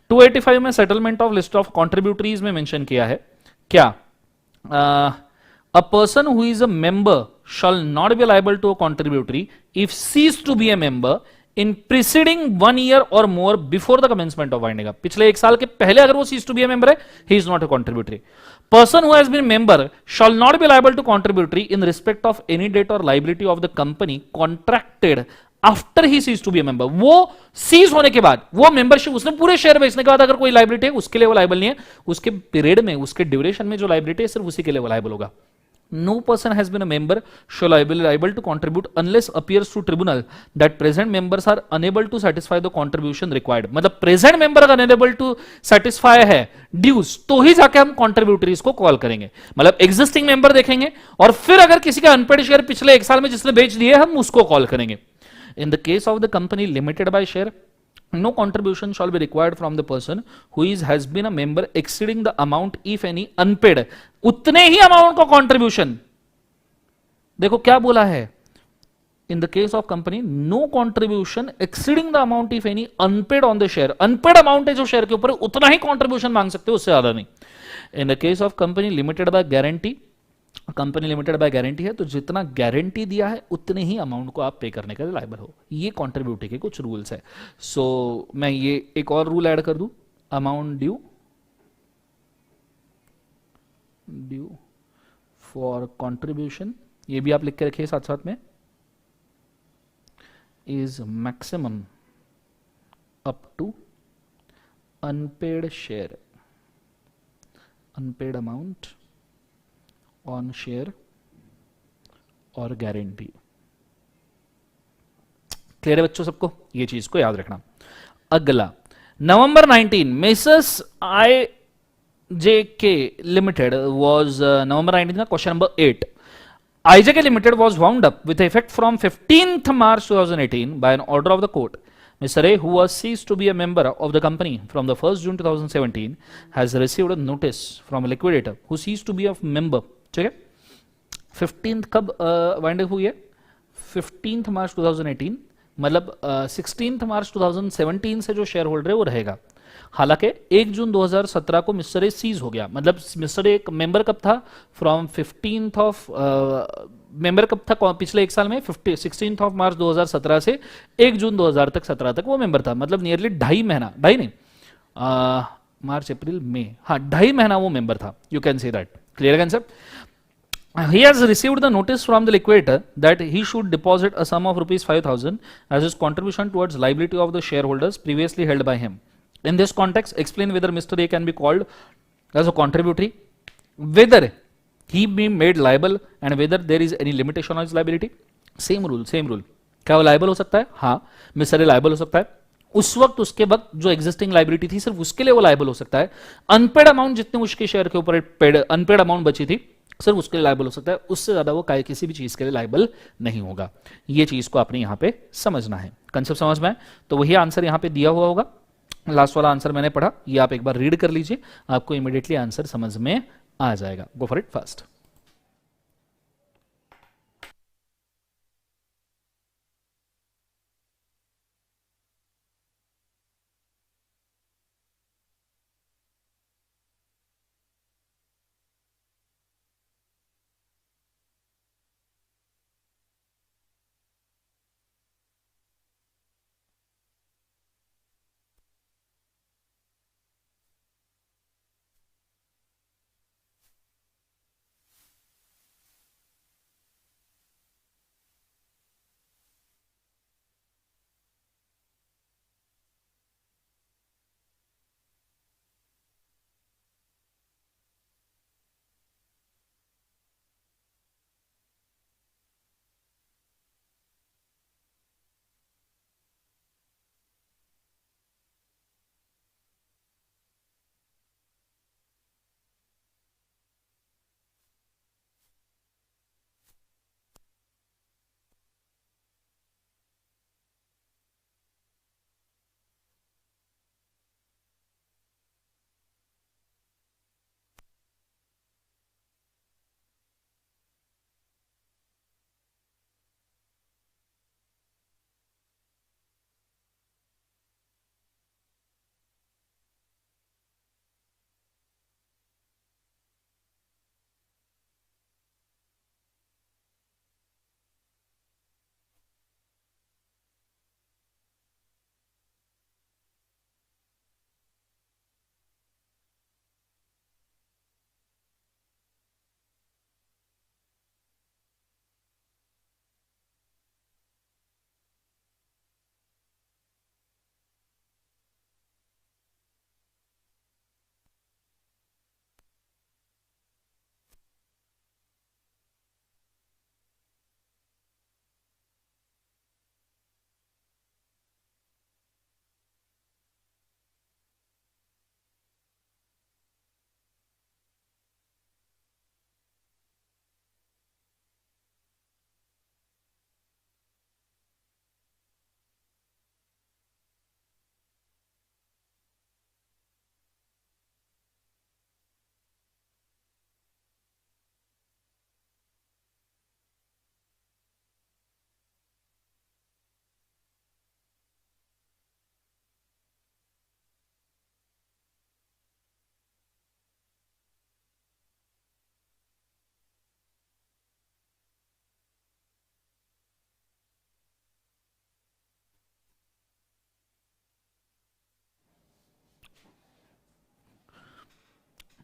285 में settlement of list of contributories में मेंशन किया है क्या, a person who is a member shall not be liable to a contributory if cease to be a member in preceding 1 year और more before the commencement of winding up. पिछले 1 साल के पहले अगर वो cease to be a member है, he is not a contributory. Person who has been member shall not be liable to contributory in respect of any debt और liability of the company contracted after he cease to be a member. वो cease होने के बाद, वो membership, उसने पूरे share बेचने के बाद अगर कोई लाइबिलिटी है, उसके लिए वो लाइबल नहीं है। उसके पीरियड में, उसके ड्यूरेशन में जो लाइबिलिटी है, सिर्फ उसी के लिए वो लाइबल होगा। No person has been a member shall be liable to contribute unless appears to tribunal that present members are unable to satisfy the contribution required। मतलब प्रेजेंट मेंबर अगर unable to satisfy है dues, तो ही जाके हम contributories को call करेंगे। मतलब existing member देखेंगे, और फिर अगर किसी का अनपेड शेयर पिछले 1 साल में जिसने बेच दिए, हम उसको कॉल करेंगे। In the case of the company limited by share, no contribution shall be required from the person who has been a member exceeding the amount if any unpaid। उतने ही अमाउंट का कंट्रीब्यूशन, देखो क्या बोला है, in the case of company no contribution exceeding the amount if any unpaid on the share। Unpaid amount है जो share के ऊपर, उतना ही कंट्रीब्यूशन मांग सकते हो, उससे ज्यादा नहीं। In the case of company limited by guarantee company limited by guarantee है, तो जितना गारंटी दिया है उतने ही अमाउंट को आप पे करने के लिए लायबल हो। ये कॉन्ट्रीब्यूटी के कुछ रूल्स है। सो मैं ये एक और रूल ऐड कर दूं, अमाउंट ड्यू फॉर कंट्रीब्यूशन, ये भी आप लिख के रखिए साथ साथ में, is maximum up to unpaid share, unpaid amount on share और गारंटी। क्लियर है बच्चों सबको, ये चीज को याद रखना। अगला नवंबर 19 मेसर्स आई जे के लिमिटेड वॉज, नवंबर 19 का question number 8, IJK Limited was wound up with effect from 15th March 2018 by an order of the court. Mr. A, who was ceased to be a member of the company from the 1st June 2017, has received a notice from a liquidator who ceased to be a member. ठीक है, 15th कब wind up हुई है? 15th मार्च 2018, मतलब 16th मार्च 2017 से जो share holder है वो रहेगा। हालांकि 1 जून 2017 को मिस्टर ए सीज हो गया, मतलब मिस्टर ए एक मेंबर कब था? फ्रॉम 15th ऑफ मेंबर कब था पिछले एक साल में? 16th ऑफ मार्च 2017 से 1 जून 2017 तक वो मेंबर था, मतलब नियरली 2.5 महीना, ढाई नहीं, मार्च अप्रैल मई, हाँ 2.5 महीना वो मेंबर था। You can see that. Clear concept? He has received the notice from the liquidator that he should deposit a sum of rupees 5,000 as his contribution towards liability of the shareholders previously held by him. In this context, explain whether Mr. A can be called as a contributory, whether he be made liable and whether there is any limitation on his liability. Same rule, same rule. क्या वो liable हो सकता है? हाँ, mister A liable हो सकता है। उस वक्त उसके वक्त जो एग्जिस्टिंग लाइबिलिटी थी सिर्फ उसके लिए वो लाइबल हो सकता है। अनपेड अमाउंट जितने उसके शेयर के ऊपर अनपेड अमाउंट बची थी सिर्फ उसके लिए लाइबल हो सकता है, उससे ज्यादा वो किसी भी चीज के लिए लाइबल नहीं होगा। ये चीज को आपने यहां पे समझना है। कंसेप्ट समझ में आए तो वही आंसर यहां पे दिया हुआ होगा। लास्ट वाला आंसर मैंने पढ़ा, ये आप एक बार रीड कर लीजिए, आपको इमीडिएटली आंसर समझ में आ जाएगा। Go for it fast.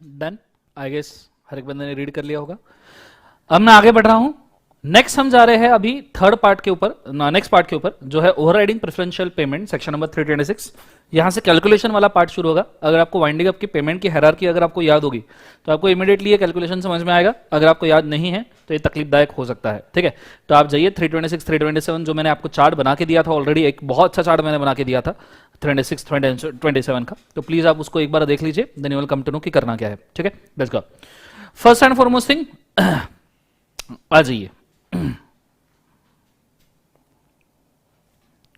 Done, I guess हर एक बंदे ने रीड कर लिया होगा। अब मैं आगे बढ़ रहा हूं। नेक्स्ट हम जा रहे हैं अभी थर्ड पार्ट के ऊपर, नेक्स्ट पार्ट के ऊपर जो है overriding preferential payment, section number 326। यहां से कैलकुलेशन वाला पार्ट शुरू होगा। अगर आपको वाइंडिंग अप की पेमेंट की हायरार्की अगर आपको याद होगी तो आपको इमीडिएटली ये कैलकुलेशन समझ में आएगा। अगर आपको याद नहीं है तो ये तकलीफदायक हो सकता है, ठीक है। तो आप जाइए 326 327 जो मैंने आपको चार्ट बना के दिया था ऑलरेडी, एक बहुत अच्छा चार्ट मैंने बना के दिया था 326 27 का, तो प्लीज आप उसको एक बार देख लीजिए, then you will come to know कि करना क्या है, ठीक है। Let's go. First and foremost thing, आ जाइए,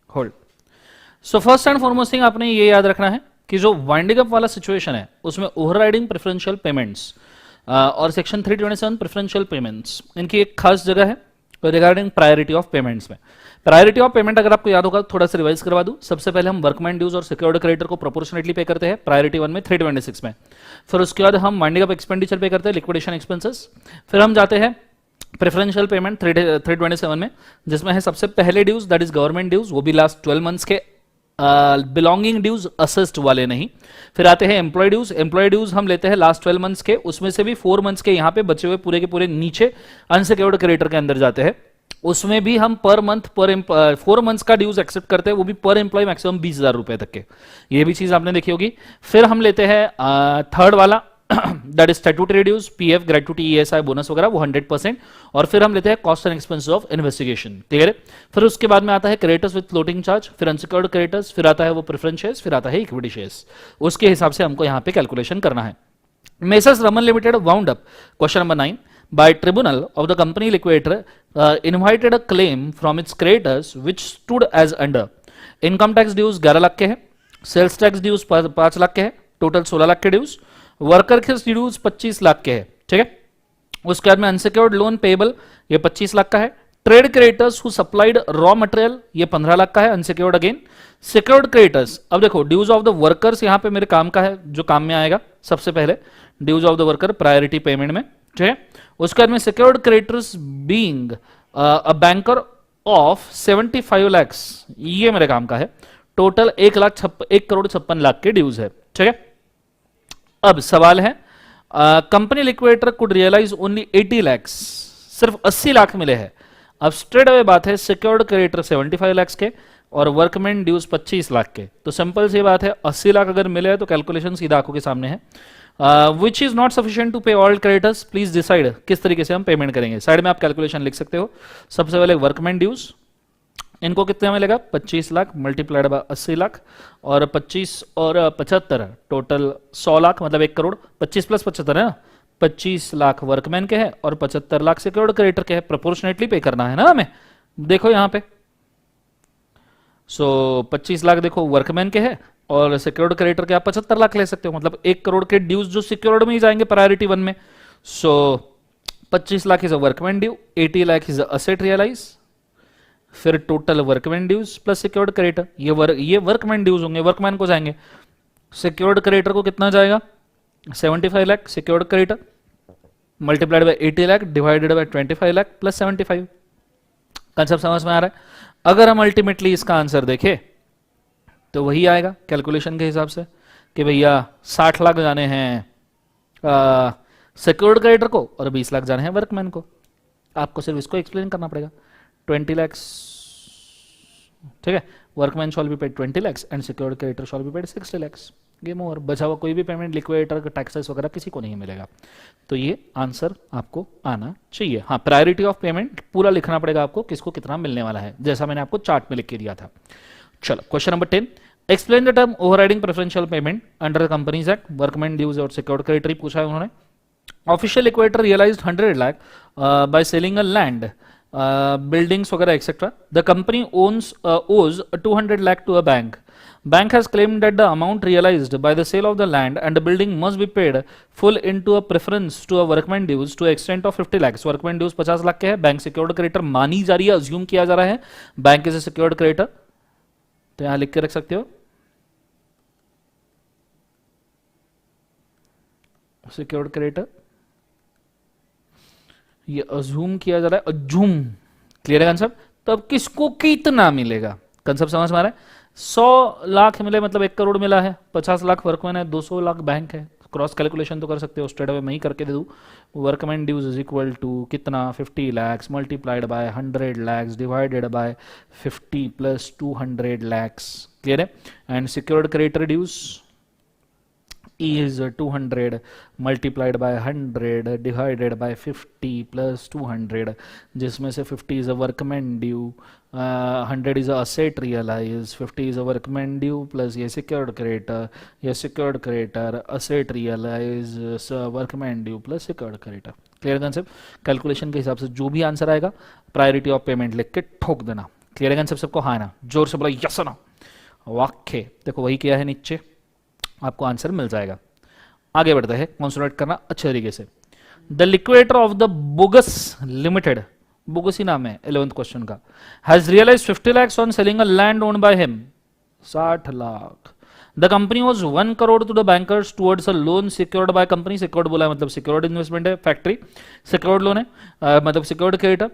hold. So first and foremost thing आपने ये याद रखना है कि जो वाइंडिंग अप वाला सिचुएशन है उसमें ओवरराइडिंग प्रेफरेंशियल पेमेंट्स और सेक्शन 327 प्रेफरेंशियल पेमेंट्स, इनकी एक खास जगह है रिगार्डिंग प्रायोरिटी ऑफ पेमेंट्स में। प्रायोरिटी ऑफ पेमेंट अगर आपको याद होगा थोड़ा सा रिवाइज करवा दूं। सबसे पहले हम वर्कमैन ड्यूज और सिक्योर्ड क्रेडिटर को प्रोपोर्शनेटली पे करते हैं प्रायोरिटी 1 में 326 में। फिर उसके बाद हम वाइंडिंग अप एक्सपेंडिचर पे करते हैं, लिक्विडेशन एक्सपेंसेस। फिर हम जाते हैं प्रेफरेंशियल पेमेंट 327 में, जिसमें है सबसे पहले dues that is government dues, वो भी लास्ट 12 मंथ्स के बिलोंगिंग ड्यूज, असिस्ट वाले नहीं। फिर आते हैं एम्प्लॉय ड्यूज। एम्प्लॉय ड्यूज हम लेते हैं लास्ट 12 मंथ्स के, उसमें से भी 4 मंथ्स के यहाँ पे बचे हुए पूरे के पूरे नीचे अनसिक्योर्ड क्रेडिटर के अंदर जाते हैं। उसमें भी हम पर मंथ 4 मंथ्स का ड्यूज एक्सेप्ट करते हैं, वो भी पर एम्प्लॉय मैक्सिमम 20,000 रुपए तक के। ये भी चीज आपने देखी होगी। फिर हम लेते हैं थर्ड वाला that is statutory dues, PF, gratuity, ESI, bonus वगैरह, वो 100%। और फिर हम लेते हैं cost and expenses of investigation, clear है। फिर उसके बाद में आता है क्रेडिटर्स विद फ्लोटिंग चार्ज, फिर अनसिक्योर्ड क्रेडिटर्स, फिर आता है वो प्रेफरेंस शेयर्स, फिर आता है इक्विटी शेयर्स। उसके हिसाब से हमको यहाँ पे कैलकुलेशन करना है। Messrs Raman limited wound up, question number 9, by tribunal of the company liquidator invited a claim from its creditors which stood as under income tax dues 11 lakh के हैं, सेल्स टैक्स ड्यूज 5 लाख के हैं, टोटल 16 लाख के ड्यूज, वर्कर के dues 25 lakh के हैं, ठीक है। उसके बाद में अनसिक्योर्ड लोन पेबल ये 25 लाख का है, trade creditors who supplied raw material ये 15 लाख का है, अनसिक्योर्ड अगेन। सिक्योर्ड क्रेडिटर्स, अब देखो ड्यूज ऑफ द वर्कर्स यहाँ पे मेरे काम का है, जो काम में आएगा सबसे पहले dues of the worker priority payment में, ठीक है। उसके बाद में secured creditors being a banker of 75 lakhs, ये मेरे काम का है, टोटल 1,56,00,000 के ड्यूज है, ठीक है। अब सवाल है company liquidator could realize only 80 lakhs, सिर्फ 80 लाख मिले हैं। अब स्ट्रेट अवे बात है सिक्योर्ड क्रेडिटर 75 लैक्स के और वर्कमैन ड्यूज 25 लाख के, तो सिंपल सी बात है 80 लाख अगर मिले हैं तो कैलकुलेशन सीधा आंखों के सामने है। Which is not sufficient to pay all creditors, please decide किस तरीके से हम पेमेंट करेंगे। साइड में आप कैलकुलेशन लिख सकते हो। सबसे पहले वर्कमैन ड्यूज, इनको कितना मिलेगा 25 लाख मल्टीप्लाइड बाय 80 लाख और 25 और 75 टोटल 100 लाख, मतलब 1 करोड़। 25 प्लस 75 है ना, 25 लाख वर्कमैन के हैं और 75 लाख सिक्योर्ड क्रेडिटर के हैं, प्रोपोर्शनेटली पे करना है ना हमें। देखो यहां पे 25 लाख देखो वर्कमैन के हैं और सिक्योर्ड क्रेडिटर के आप 75 लाख ले सकते हो, मतलब 1 करोड़ के ड्यूज जो सिक्योर्ड में ही जाएंगे प्रायोरिटी 1 में। 25 lakh is a workman due, 80 lakh is asset realise, फिर total workman dues plus secured creditor, ये वर्कमैन ड्यूज होंगे, वर्कमैन को जाएंगे। सिक्योर्ड क्रेडिटर को कितना जाएगा 75 lakh secured creditor multiplied by 80 lakh divided by 25 lakh plus 75। Concept समझ में आ रहा है। अगर हम अल्टीमेटली इसका आंसर देखें तो वही आएगा कैलकुलेशन के हिसाब से कि भैया 60 लाख जाने हैं सिक्योर्ड क्रेडिटर को और 20 लाख जाने हैं वर्कमैन को। आपको सिर्फ इसको एक्सप्लेन करना पड़ेगा। 20 lakhs, ठीक है, workman shawl be paid 20 lakhs and secured creditor shawl be paid 60 lakhs। Game over, बचा हुआ कोई भी पेमेंट लिक्विडेटर का टैक्सेस वगैरह किसी को नहीं मिलेगा। तो ये आंसर आपको आना चाहिए। हाँ, प्रायोरिटी ऑफ पेमेंट पूरा लिखना पड़ेगा आपको, किसको कितना मिलने वाला है, जैसा मैंने आपको चार्ट में लिख के दिया था। चलो question number 10, explain the term overriding preferential payment under the companies act. Workman dues और सिक्योर्ड क्रेडिटर पूछा है उन्होंने। Official liquidator realized 100 lakh by selling a land, buildings वगैरह etcetera. The company owes 200 lakh to a bank. Bank has claimed that the amount realized by the sale of the land and the building must be paid full into a preference to a workman dues to extent of 50 lakhs. Workman dues 50 lakh के है, bank secured creditor मानी जा रही है, assume किया जा रहा है bank is a secured creditor, तो यहां लिख के रख सकते हो सिक्योर्ड क्रेडिटर, ये अज्यूम किया जा रहा है, अज्यूम, क्लियर है कंसेप्ट। तो अब किसको कितना मिलेगा, कंसेप्ट समझ में आ रहा है। 100 लाख मिले मतलब 1 करोड़ मिला है, 50 लाख वर्कमैन है, 200 लाख बैंक है। क्रॉस कैलकुलेशन तो कर सकते हो, स्ट्रेट अवे मैं ही करके दे दूँ। Workman dues is equal to कितना, 50 lakhs multiplied by 100 lakhs divided by 50 plus 200 lakhs. Clear है? And secured creditor dues is 200 multiplied by 100 divided by 50 plus 200, जिसमें से 50 is a workman due, 100 is a asset realized, 50 is a workman due plus ये secured creditor asset realized workman due plus secured creditor। Clear concept? Calculation के हिसाब से जो भी answer आएगा priority of payment लिख के ठोक देना। क्लियर कंसेप्ट सबको? हाँ ना? जोर से बोला यस ना। वाक्य देखो वही किया है, नीचे आपको आंसर मिल जाएगा। आगे बढ़ते हैं, कॉन्सोनेट करना अच्छे तरीके से। The liquidator of the bogus limited, bogus ही नाम है 11th क्वेश्चन का, has realise 50 lakhs on selling a land owned by him, 60 lakh. The company was 1 crore to the bankers towards a loan secured by company. Secured बोला है मतलब secured investment है, factory secured loan है, मतलब secured creditor.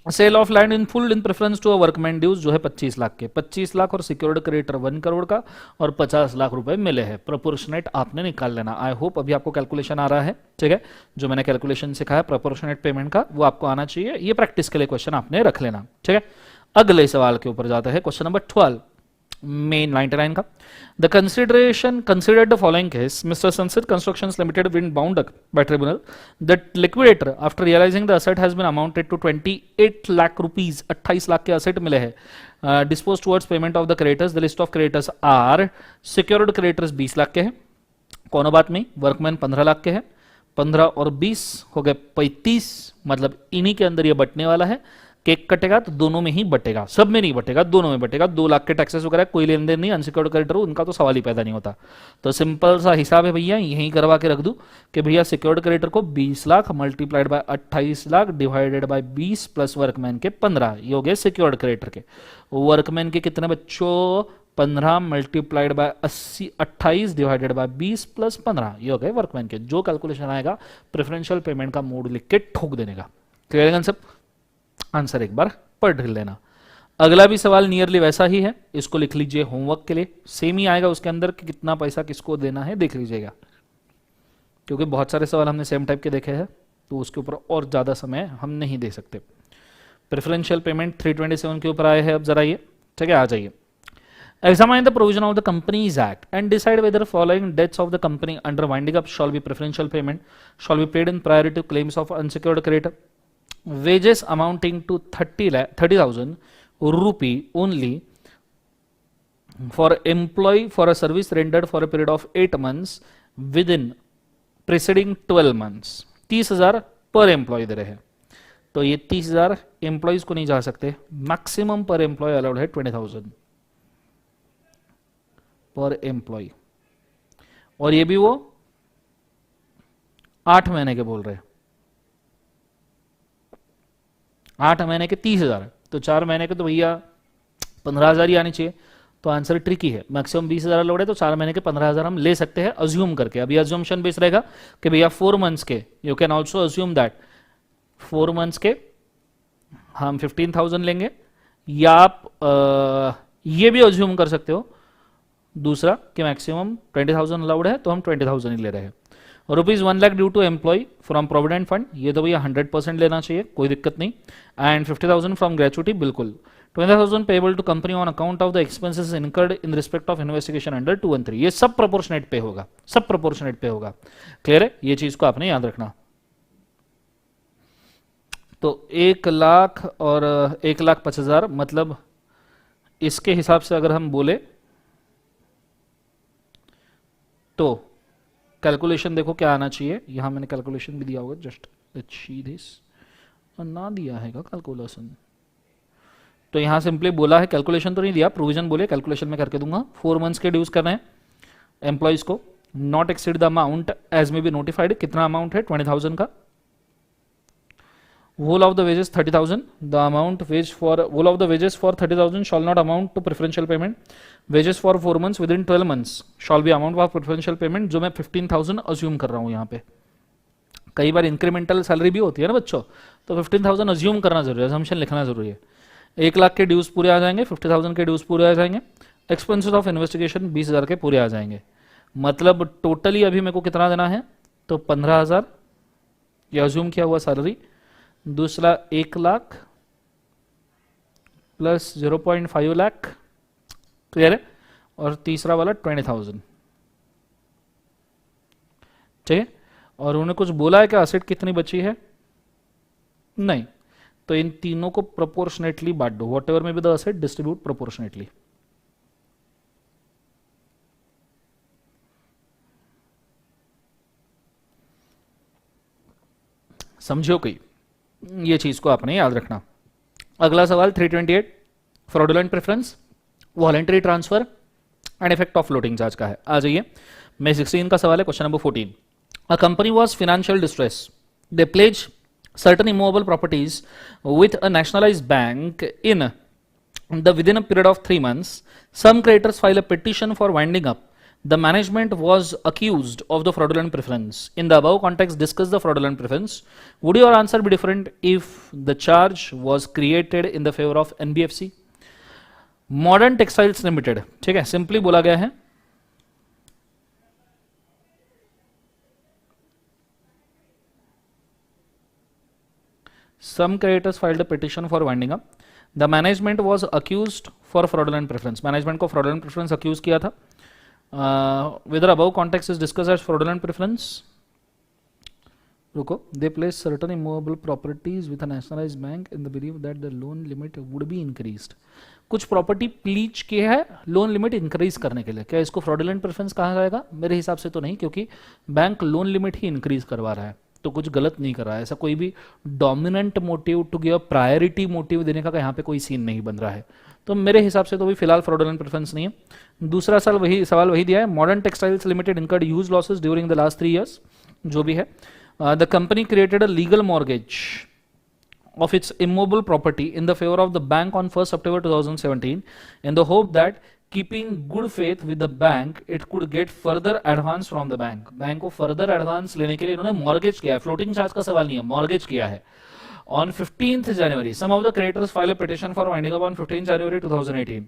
Sale of land in full in preference to a workman dues जो है 25 लाख के, 25 लाख और सिक्योर्ड क्रेडिटर 1 करोड़ का और 50 लाख रुपए मिले हैं। प्रोपोर्शनेट आपने निकाल लेना। आई होप अभी आपको कैलकुलेशन आ रहा है, ठीक है? जो मैंने कैलकुलेशन सिखाया प्रोपोर्शनेट पेमेंट का वो आपको आना चाहिए। ये प्रैक्टिस के लिए क्वेश्चन आपने रख लेना, ठीक है? अगले सवाल के ऊपर जाते हैं, क्वेश्चन नंबर 12 मेन 99 का। The consideration considered the following case, mister संसित कंस्ट्रक्शंस लिमिटेड विन bound by tribunal that liquidator after realising the asset has been amounted to 28 lakh rupees, 28 lakh के असेट मिले हैं, dispose towards payment of the creditors. The list of creditors are, secured creditors 20 lakh के हैं, कोनो बात नहीं, वर्कमैन 15 लाख के हैं, 15 और 20 हो गए 35, मतलब इन्हीं के अंदर ये बटने वाला है। केक कटेगा तो दोनों में ही बटेगा, सब में नहीं बटेगा, दोनों में बटेगा। 2 लाख के टैक्सेस वगैरह कोई लेन देन नहीं, अनसिक्योर्ड क्रेडिटर उनका तो सवाल ही पैदा नहीं होता। तो सिंपल सा हिसाब है भैया, यहीं करवा के रख दूं कि भैया सिक्योर्ड क्रेडिटर को 20 lakh multiplied by 28 lakh divided bye 20 plus workman के 15, ये हो गए सिक्योर्ड क्रेडिटर के। वर्कमैन के कितने बच्चों? 15 multiplied by 28 divided by 20 plus 15, ये हो गए वर्कमैन के। जो कैलकुलेशन आएगा प्रेफरेंशियल पेमेंट का मोड लिख के ठोक देने का। Clear concept? आंसर एक बार पढ़ लेना। अगला भी सवाल नियरली वैसा ही है, इसको लिख लीजिए होमवर्क के लिए, सेम ही आएगा उसके अंदर कि कितना पैसा किसको देना है देख लीजिएगा, क्योंकि बहुत सारे सवाल हमने सेम टाइप के देखे हैं तो उसके ऊपर और ज्यादा समय हम नहीं दे सकते। प्रेफरेंशियल पेमेंट 327 के ऊपर आए हैं, अब जरा ये ठीक है, आ जाइए। Examine the provision of the Companies Act and decide whether following debts of the company under winding up shall be preferential payment, shall be paid in priority to claims of unsecured creditor. Wages amounting to 30,000 rupee only for employee for a service rendered for a period of 8 months within preceding 12 months. 30,000 पर employ दे रहे हैं, तो ये 30,000 employees को नहीं जा सकते, maximum पर एम्प्लॉय अलाउड है 20,000 पर एम्प्लॉय, और ये भी वो 8 महीने के बोल रहे हैं, 8 महीने के 30,000, तो 4 महीने के तो भैया 15,000 ही आनी चाहिए। तो आंसर ट्रिकी है, मैक्सिमम 20,000 लोड है तो 4 महीने के 15,000 हम ले सकते हैं अज्यूम करके। अभी अज्यूमशन बेस रहेगा कि भैया 4 मंथ्स के, you can also assume that 4 months के हम 15,000 लेंगे, या आप ये भी अज्यूम कर सकते हो दूसरा कि मैक्सिमम 20,000 अलाउड है तो हम 20,000 ही ले रहे हैं। Rupees 1 lakh due to employ from provident fund, ये तो भैया 100% लेना चाहिए, कोई दिक्कत नहीं। एंड 50,000 फ्रॉम ग्रेचुटी, बिल्कुल। 20,000 payable to company on account of the expenses incurred in respect of investigation under 2 और 3, ये सब प्रोपोर्शनेट पे होगा, सब प्रोपोर्शनेट पे होगा। क्लियर है? ये चीज को आपने याद रखना। तो 1 लाख और 1,50,000, मतलब इसके हिसाब से अगर हम बोले तो कैलकुलेशन देखो क्या आना चाहिए, यहां मैंने कैलकुलेशन भी दिया होगा, जस्ट लेट्स सी दिस, ना दिया है का कैलकुलेशन, तो यहां सिंपली बोला है, कैलकुलेशन तो नहीं दिया, प्रोविजन बोले, कैलकुलेशन में करके दूंगा। 4 मंथ्स के ड्यूज करना है एम्प्लॉइज को, not exceed the amount as may be notified, कितना अमाउंट है 20,000 का। whole of the wages 30,000, the amount wage for whole of the wages for 30,000 shall not amount to preferential payment, wages for 4 months within 12 months shall be amount of preferential payment, जो मैं 15,000 assume कर रहा हूं यहाँ पे। कई बार incremental salary भी होती है ना बच्चों, तो 15,000 अज्यूम करना जरूरी है, असम्पशन लिखना जरूरी है। 1 लाख के ड्यूज पूरे आ जाएंगे, 50,000 के ड्यूज पूरे आ जाएंगे, एक्सपेंसेस ऑफ इन्वेस्टिगेशन 20,000 के पूरे आ जाएंगे। मतलब टोटली अभी मेरे को कितना देना है, तो 15,000 ये अज्यूम किया हुआ सैलरी, दूसरा 1 लाख प्लस 0.5 लाख, क्लियर है, और तीसरा वाला 20,000, ठीक है। और उन्होंने कुछ बोला है कि असेट कितनी बची है, नहीं, तो इन तीनों को प्रोपोर्शनेटली बांट दो, वॉट एवर में be the asset distribute proportionately. समझो कहीं, ये चीज को आपने याद रखना। अगला सवाल 328, fraudulent preference, voluntary transfer and effect of floating charge का है। आ जाइए, मे 16 का सवाल है, question number 14। A company was financial distress, they pledge certain immovable properties with a nationalized bank in within a period of 3 months. Some creditors file a petition for winding up. The management was accused of the fraudulent preference. In the above context, discuss the fraudulent preference. Would your answer be different if the charge was created in the favor of NBFC? Modern Textiles Limited, ठीक है, simply बोला गया है, some creditors filed a petition for winding up. The management was accused for fraudulent preference. Management को fraudulent preference accuse किया था. Whether above context is discussed as fraudulent preference. रुको, they place certain immovable properties with a nationalized bank in the belief that the loan limit would be increased. कुछ property please की है loan limit increase करने के लिए, क्या इसको fraudulent preference कहा जाएगा? मेरे हिसाब से तो नहीं, क्योंकि बैंक लोन लिमिट ही इंक्रीज करवा रहा है, तो कुछ गलत नहीं कर रहा है। ऐसा कोई भी dominant motive to give priority motive देने का यहाँ पे कोई सीन नहीं बन रहा है, तो मेरे हिसाब से तो भी फिलहाल फ्रॉडुलेंट प्रेफरेंस नहीं है। दूसरा सवाल वही दिया है, modern textiles limited incurred huge losses during the last 3 years, जो भी है। The company created a legal mortgage of its immobile property in the favor of the bank on 1st September 2017 in the hope that keeping good faith with the bank it could get further advance from the bank. Bank को further advance लेने के लिए इन्होंने mortgage किया है, floating charge का सवाल नहीं है, mortgage किया है। On 15th January, some of the creditors filed a petition for winding up on 15th January 2018.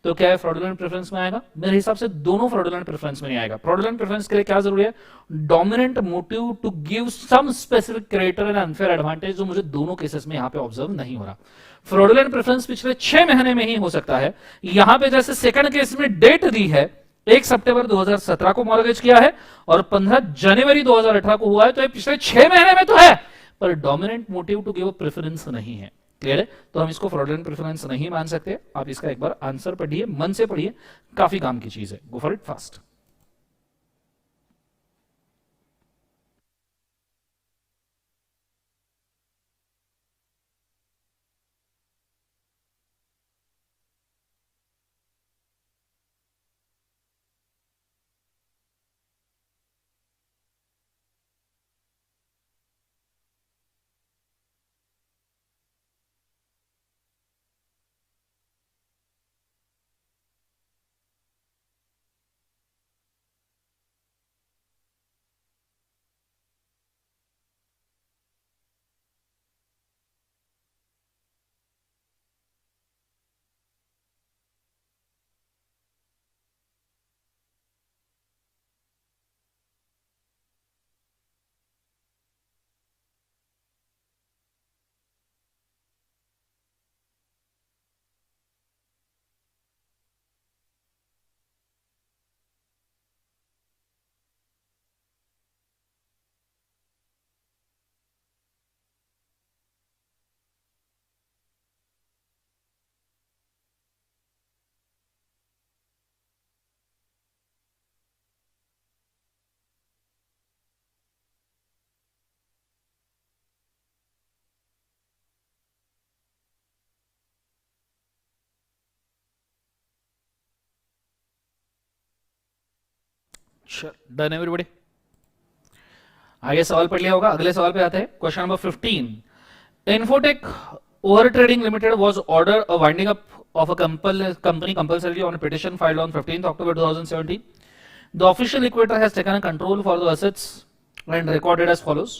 तो क्या है, fraudulent preference में आएगा? मेरे हिसाब से दोनों fraudulent preference में नहीं आएगा। fraudulent preference के लिए क्या जरूरी है? Dominant motive to give some specific creditor an unfair advantage, जो मुझे दोनों केसेस में यहाँ पे ऑब्जर्व नहीं हो रहा। fraudulent preference पिछले 6 महीने में ही हो सकता है। यहाँ पे जैसे सेकंड केस में डेट दी है 1 सितंबर 2017 को मॉर्गेज किया है और 15 जनवरी 2018 को हुआ है, तो ये पिछले 6 महीने में तो है, पर dominant motive to give preference नहीं है। क्लियर है? तो हम इसको फ्रॉडुलेंट प्रेफरेंस नहीं मान सकते। आप इसका एक बार आंसर पढ़िए, मन से पढ़िए, काफी काम की चीज है। Go for it fast. Done everybody? आगे सवाल पढ़ लिया होगा, अगले सवाल पे आते हैं। Question number 15। Infotech over trading limited was order a winding up of a company compulsorily on a petition filed on 15th October 2017. The official liquidator has taken control for the assets and recorded as follows.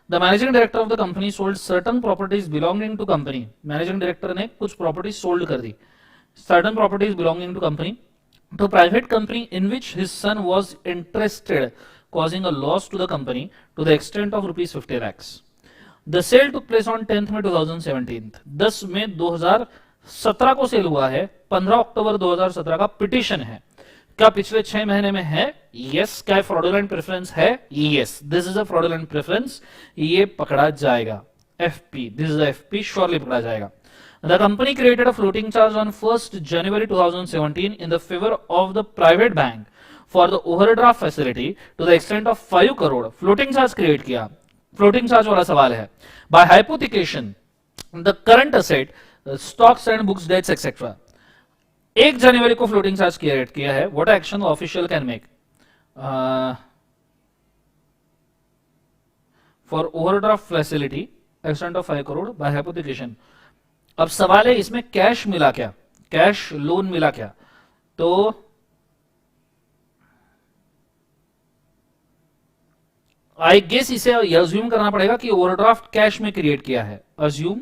The managing director of the company sold certain properties belonging to company. Managing director ने कुछ properties sold कर दी. Certain properties belonging to company तो private company in which his son was interested causing a loss to the company to the extent of rupees 50 lakhs. The sale took place on 10th May 2017. 10 मई 2017 को cell हुआ है. 15 अक्टूबर 2017 का petition है. क्या पिछले 6 महीने में है? यस. क्या फ्रॉडुलेंट प्रेफरेंस है? Yes. This is a fraudulent preference. ये पकड़ा जाएगा. FP, this is FP, surely पकड़ा जाएगा. The company created a floating charge on 1st January 2017 in the favor of the private bank for the overdraft facility to the extent of 5 crore. Floating charge create किया. Floating charge वाला सवाल है. By hypothecation, the current asset, stocks and books, debts, etc. 1 जनवरी को floating charge create किया है. What action the official can make? For overdraft facility extent of 5 crore by hypothecation. अब सवाल है इसमें कैश मिला क्या? कैश लोन मिला क्या? तो आई गेस इसे अज्यूम करना पड़ेगा कि ओवरड्राफ्ट कैश में क्रिएट किया है. Assume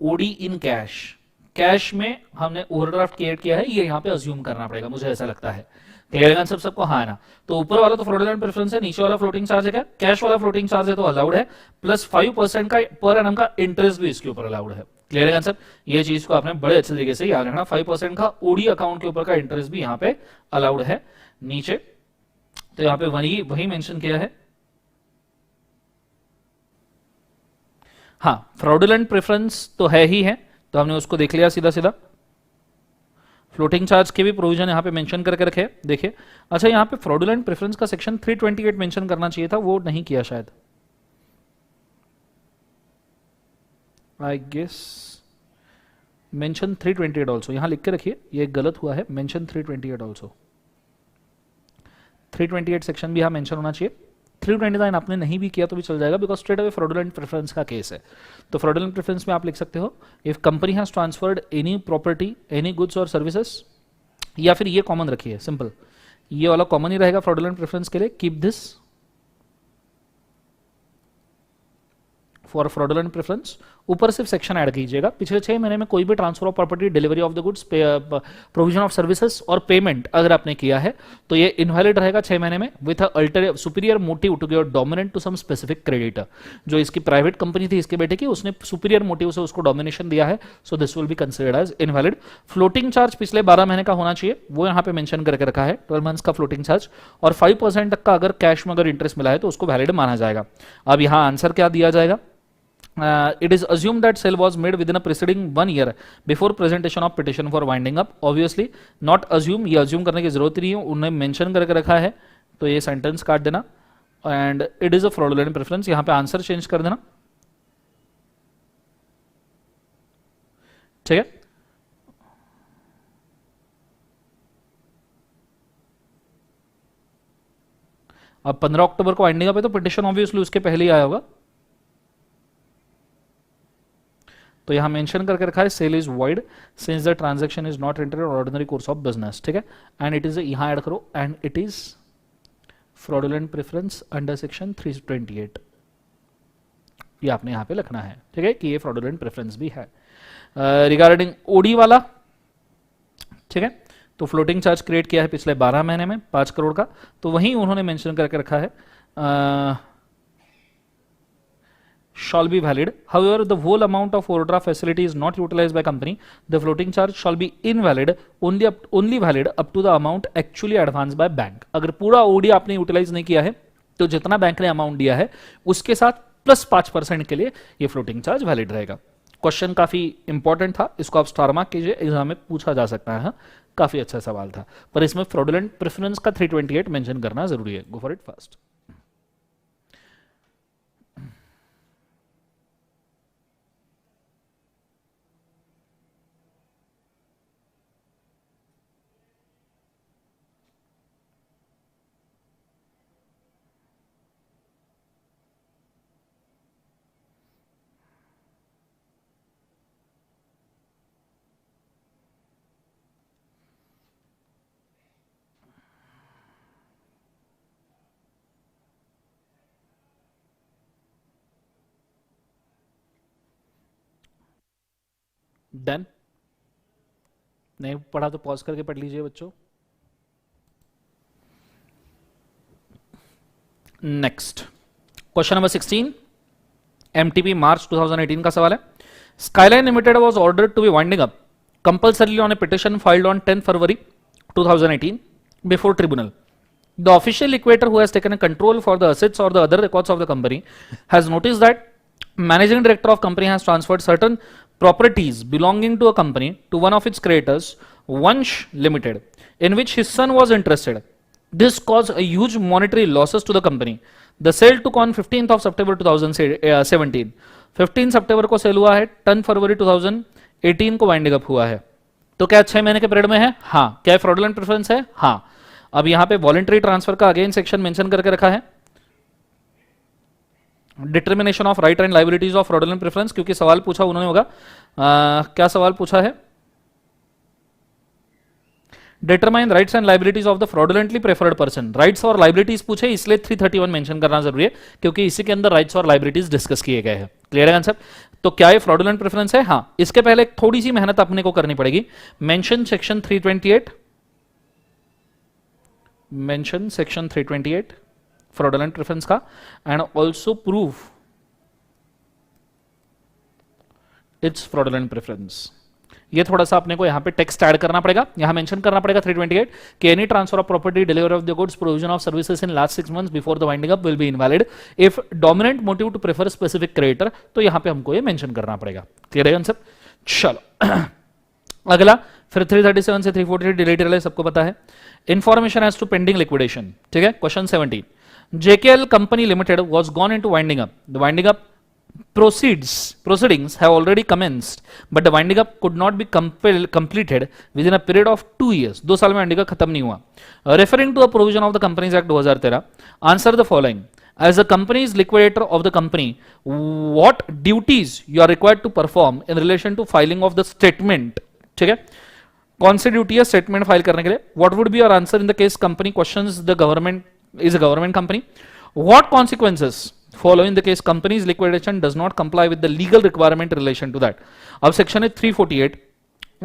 OD in cash. Cash में हमने ओवरड्राफ्ट क्रिएट किया है, ये यहां पे अज्यूम करना पड़ेगा, मुझे ऐसा लगता है. क्लियर आंसर सबको? हाँ है ना. तो ऊपर वाला तो फ्रॉडुलेंट प्रेफरेंस है, नीचे वाला फ्लोटिंग चार्ज है. क्या कैश वाला फ्लोटिंग चार्ज है तो अलाउड है, प्लस 5% का पर एनम का इंटरेस्ट भी इसके ऊपर अलाउड है. Clear answer? ये चीज को आपने बड़े अच्छे तरीके से याद रखना. 5% का ओडी अकाउंट के ऊपर का इंटरेस्ट भी यहाँ पे अलाउड है नीचे. तो यहाँ पे वही मेंशन किया है. हाँ, फ्रॉडुलेंट प्रेफरेंस तो है ही है, तो हमने उसको देख लिया सीधा सीधा. फ्लोटिंग चार्ज के भी प्रोविजन यहाँ पे मेंशन करके रखे. देखिए, अच्छा यहाँ पे फ्रॉडुलेंट प्रेफरेंस का सेक्शन 328 मेंशन करना चाहिए था, वो नहीं किया शायद. आई गेस मेंशन 328 ऑल्सो, यहां लिख के रखिए, ये गलत हुआ है. Mention 328 also. 328 सेक्शन भी यहां मेंशन होना चाहिए. 329 आपने नहीं भी किया तो भी चल जाएगा, because straight away fraudulent preference का केस है. तो फ्रॉडुलेंट प्रेफरेंस में आप लिख सकते हो, if company has transferred any property, any goods और सर्विसेज, या फिर ये कॉमन रखिए, सिंपल, ये वाला कॉमन ही रहेगा फ्रॉडुलेंट प्रेफरेंस के लिए. Keep this for fraudulent preference. ऊपर सिर्फ सेक्शन ऐड कीजिएगा, पिछले 6 महीने में कोई भी transfer of property, delivery of the goods, provision of services और पेमेंट अगर आपने किया है तो ये इनवैलिड रहेगा 6 महीने में, with ulterior superior motive to give dominant to some specific creditor. जो इसकी प्राइवेट कंपनी थी इसके बेटे की, उसने सुपीरियर मोटिव से उसको डोमिनेशन दिया है, so this will be considered as invalid. Floating charge पिछले 12 महीने का होना चाहिए, वो यहाँ पे मेंशन करके रखा है, 12 मंथ्स का फ्लोटिंग चार्ज, और 5% तक का अगर कैश में अगर इंटरेस्ट मिला है तो उसको वैलिड माना जाएगा. अब यहाँ आंसर क्या दिया जाएगा? It is assumed that sale was made within a preceding 1 year before presentation of petition for winding up. Obviously not assume, ये assume करने की जरूरत नहीं है, उन्हें मेंशन करके रखा है, तो ये सेंटेंस काट देना. And it is a fraudulent preference, यहाँ पे आंसर चेंज कर देना. ठीक है. अब 15 अक्टूबर को वाइंडिंग अप है, तो पिटिशन ऑब्वियसली उसके पहले ही आया होगा. तो यहां मेंशन करके रखा है, sale is void since the transaction is not enter ordinary course of business. ठीक है. एंड इट इज, यहां ऐड करो, and it is fraudulent preference under section 328. ये आपने यहां पे लिखना है. ठीक है, कि ये फ्रॉडुलेंट प्रेफरेंस भी है. रिगार्डिंग ओडी वाला, ठीक है, तो फ्लोटिंग चार्ज क्रिएट किया है पिछले 12 महीने में 5 करोड़ का, तो वहीं उन्होंने मेंशन करके रखा है shall be valid. However, the whole amount of overdraft facility is not utilized by company. The floating charge shall be invalid, only valid up to the amount actually advanced by bank. अगर पूरा OD आपने utilise नहीं किया है तो जितना bank ने amount दिया है उसके साथ प्लस 5% के लिए ये फ्लोटिंग चार्ज वैलिड रहेगा. क्वेश्चन काफी इंपॉर्टेंट था, इसको आप स्टार मार्क कीजिए, एग्जाम में पूछा जा सकता है. काफी अच्छा सवाल था, पर इसमें फ्रॉडुलेंट प्रेफरेंस का 328 मेंशन करना जरूरी है. Go for it fast. Done. नहीं पढ़ा तो पॉज करके पढ़ लीजिए बच्चों। Next question number 16, MTP March 2018 का सवाल है। Skyline limited was ordered to be winding up compulsorily on a petition filed on 10 फरवरी 2018 before tribunal. The official liquidator who has taken a control for the assets or the other records of the company has noticed that managing director of company has transferred certain properties belonging to a company to one of its creditors, Vansh Limited, in which his son was interested. This caused a huge monetary losses to the company. The sale took on 15th of September 2017. 15 सितंबर को cell हुआ है, 10 फरवरी 2018 को winding up हुआ है। तो क्या 6 महीने के पीरियड में है? हाँ। क्या फ्रॉडुलेंट प्रेफरेंस है? हाँ। अब यहां पे वॉलंटरी ट्रांसफर का अगेन सेक्शन मेंशन करके रखा है, determination of right and liabilities of fraudulent preference, क्योंकि सवाल पूछा उन्होंने होगा, क्या सवाल पूछा है? Determine rights and liabilities of the fraudulently preferred person. Rights और लायबिलिटीज पूछे, इसलिए 331 मेंशन करना जरूरी है, क्योंकि इसी के अंदर राइट्स और लायबिलिटीज डिस्कस किए गए हैं। क्लियर है आंसर? तो क्या ये फ्रॉडुलेंट प्रेफरेंस है? हाँ। इसके पहले थोड़ी सी मेहनत अपने को करनी पड़ेगी। Mention section 328, mention section 328 fraudulent preference का, and also prove its fraudulent preference। ये थोड़ा सा अपने को यहाँ पे टेक्स्ट ऐड करना पड़ेगा, यहाँ मेंशन करना पड़ेगा 328 कि any transfer of property, delivery of the goods, provision of services in last 6 months before the winding up will be invalid if dominant motive to prefer specific creditor. तो यहाँ पे हमको ये मेंशन करना पड़ेगा। क्लियर है आंसर? चलो अगला फिर 337 से 343 डिलीट है, सबको पता है। Information as to pending liquidation, ठीक है। Question 17, JKL company limited was gone into winding up. The winding up proceedings have already commenced, but the winding up could not be completed within a period of 2 years. 2 साल में winding up खत्म नहीं हुआ। Referring to a provision of the Companies Act 2013, answer the following. As the company is liquidator of the company, what duties you are required to perform in relation to filing of the statement? ठीक है, कौन सी duty है statement file करने के लिए? What would be your answer in the case company questions the government is a government company? What consequences follow in the case company's liquidation does not comply with the legal requirement in relation to that? अब section है 348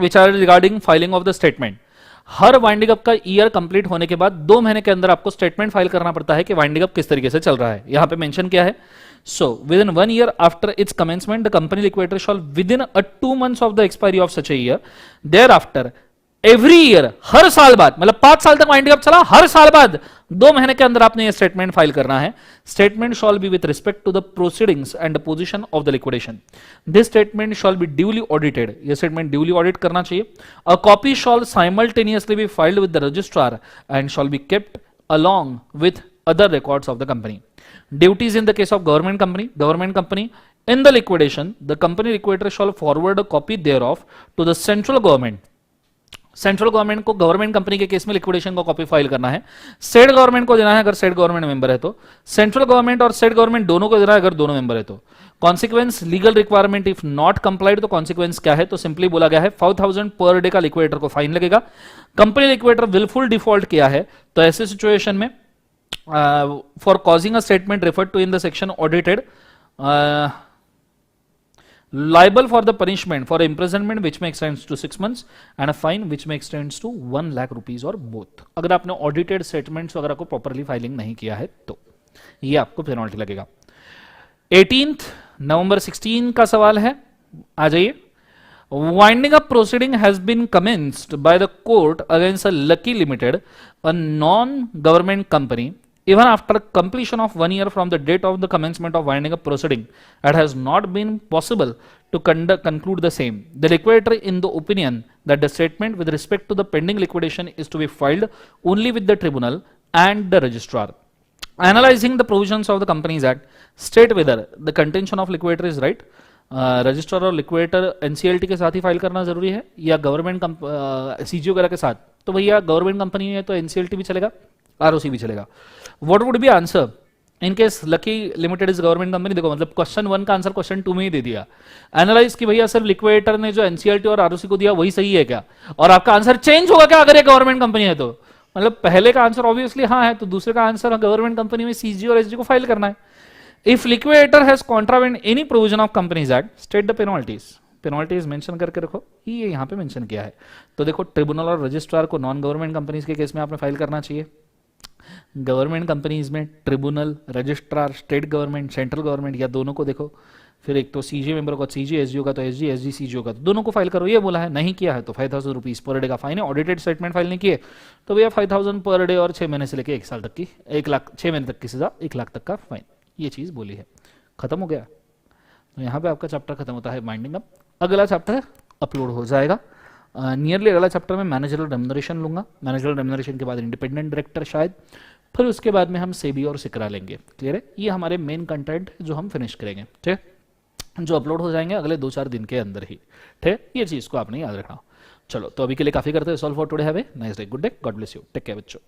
which are regarding filing of the statement. Her winding up का year complete होने के बाद 2 महीने के अंदर आपको स्टेटमेंट फाइल करना पड़ता है कि वाइंडिंग अप किस तरीके से चल रहा है। यहां पे मेंशन किया है, so within 1 year after its commencement the company liquidator shall within a 2 months of the expiry of such a year thereafter every year, हर साल बाद, मतलब 5 साल तक वाइंडिंग अप चला, हर साल बाद 2 महीने के अंदर आपने ये स्टेटमेंट फाइल करना है। Statement shall be with respect to the proceedings and position of the liquidation. This statement shall be duly audited, ये स्टेटमेंट ड्यूली ऑडिट करना चाहिए। A copy shall simultaneously be filed with the registrar and shall be kept along with other records of the company. Duties in the case of government company in the liquidation, the company liquidator shall forward a copy thereof to the central government. Central government को government company के case में liquidation को copy file करना है, state government को देना है अगर स्टेट गवर्नमेंट मेंबर है तो, सेंट्रल गवर्नमेंट और स्टेट गवर्नमेंट दोनों को देना है अगर दोनों मेंबर है तो। Consequence legal requirement if not complied, तो कॉन्सिक्वेंस क्या है? तो सिंपली बोला गया है 5000 पर डे का लिक्विडेटर को फाइन लगेगा। कंपनी लिक्विडेटर विलफुल डिफॉल्ट किया है तो ऐसे सिचुएशन में for causing a statement referred to in the section audited liable for the punishment for imprisonment which may extend to 6 months and a fine which may extend to 1 lakh rupees or both। अगर आपने audited statements वगैरह को properly filing नहीं किया है तो ये आपको पेनल्टी लगेगा। 18 नवंबर 16 का सवाल है, आ जाइए। Winding up proceeding has been commenced by the court against a lucky limited, a non government company, even after completion of 1 year from the date of the commencement of winding up proceeding, it has not been possible to conclude the same. The liquidator in the opinion that the statement with respect to the pending liquidation is to be filed only with the tribunal and the registrar. Analyzing the provisions of the Companies Act, state whether the contention of liquidator is right. Registrar और liquidator NCLT के साथ ही file करना जरूरी है या government CGO वगैरह के साथ? तो भैया गवर्नमेंट कंपनी है तो एनसीएलटी भी चलेगा, आरओसी भी चलेगा। What would be answer in case lucky limited is government company? देखो मतलब क्वेश्चन 1 का आंसर क्वेश्चन 2 में ही दे दिया। एनालाइज कि भैया सिर्फ लिक्विडेटर ने जो एनसीएलटी और आरओसी को दिया वही सही है क्या, और आपका आंसर चेंज होगा क्या अगर ये गवर्नमेंट कंपनी है तो? मतलब पहले का आंसर ऑब्वियसली हाँ है, तो दूसरे का आंसर गवर्नमेंट कंपनी में सीजी और एसजी को फाइल करना है। If liquidator has contravened any provision of companies act, state the penalties. Penalties mention करके रखो, ये यहाँ पे मेंशन किया है। तो देखो ट्रिब्यूनल और रजिस्ट्रार को नॉन गवर्नमेंट कंपनीज के केस में आपने फाइल करना चाहिए, गवर्नमेंट कंपनीज में tribunal, registrar, state government, central government या दोनों को देखो, फिर एक तो सीजी मेंबर का सीजी, एसजीओ का तो एसजी, एसजी सीजीओ का तो दोनों को फाइल करो, ये बोला है। नहीं किया है तो 5000 रुपीज़ पर डे का फाइन है। ऑडिटेड स्टेटमेंट फाइल नहीं किए तो भैया 5000 पर डे और 6 महीने से लेकर 1 साल तक की 1 लाख 6 महीने तक की सजा 1 लाख तक का फाइन, ये चीज़ बोली है। खत्म हो गया, तो यहाँ पे आपका चैप्टर खत्म होता है बाइंडिंग अप। अगला चैप्टर अपलोड हो जाएगा नियरली, अगला चैप्टर में मैनेजरल रेम्युनरेशन लूंगा, मैनेजरल रेम्युनरेशन के बाद इंडिपेंडेंट डायरेक्टर शायद, फिर उसके बाद में हम सेबी और सिकरा लेंगे। क्लियर है, ये हमारे मेन कंटेंट जो हम फिनिश करेंगे, ठीक है, जो अपलोड हो जाएंगे अगले 2-4 दिन के अंदर ही, ठीक है, ये चीज़ को आपने याद रखना। चलो तो अभी के लिए काफ़ी करते हैं। Solve for today, have a nice day, good day, God bless you, take care बच्चों।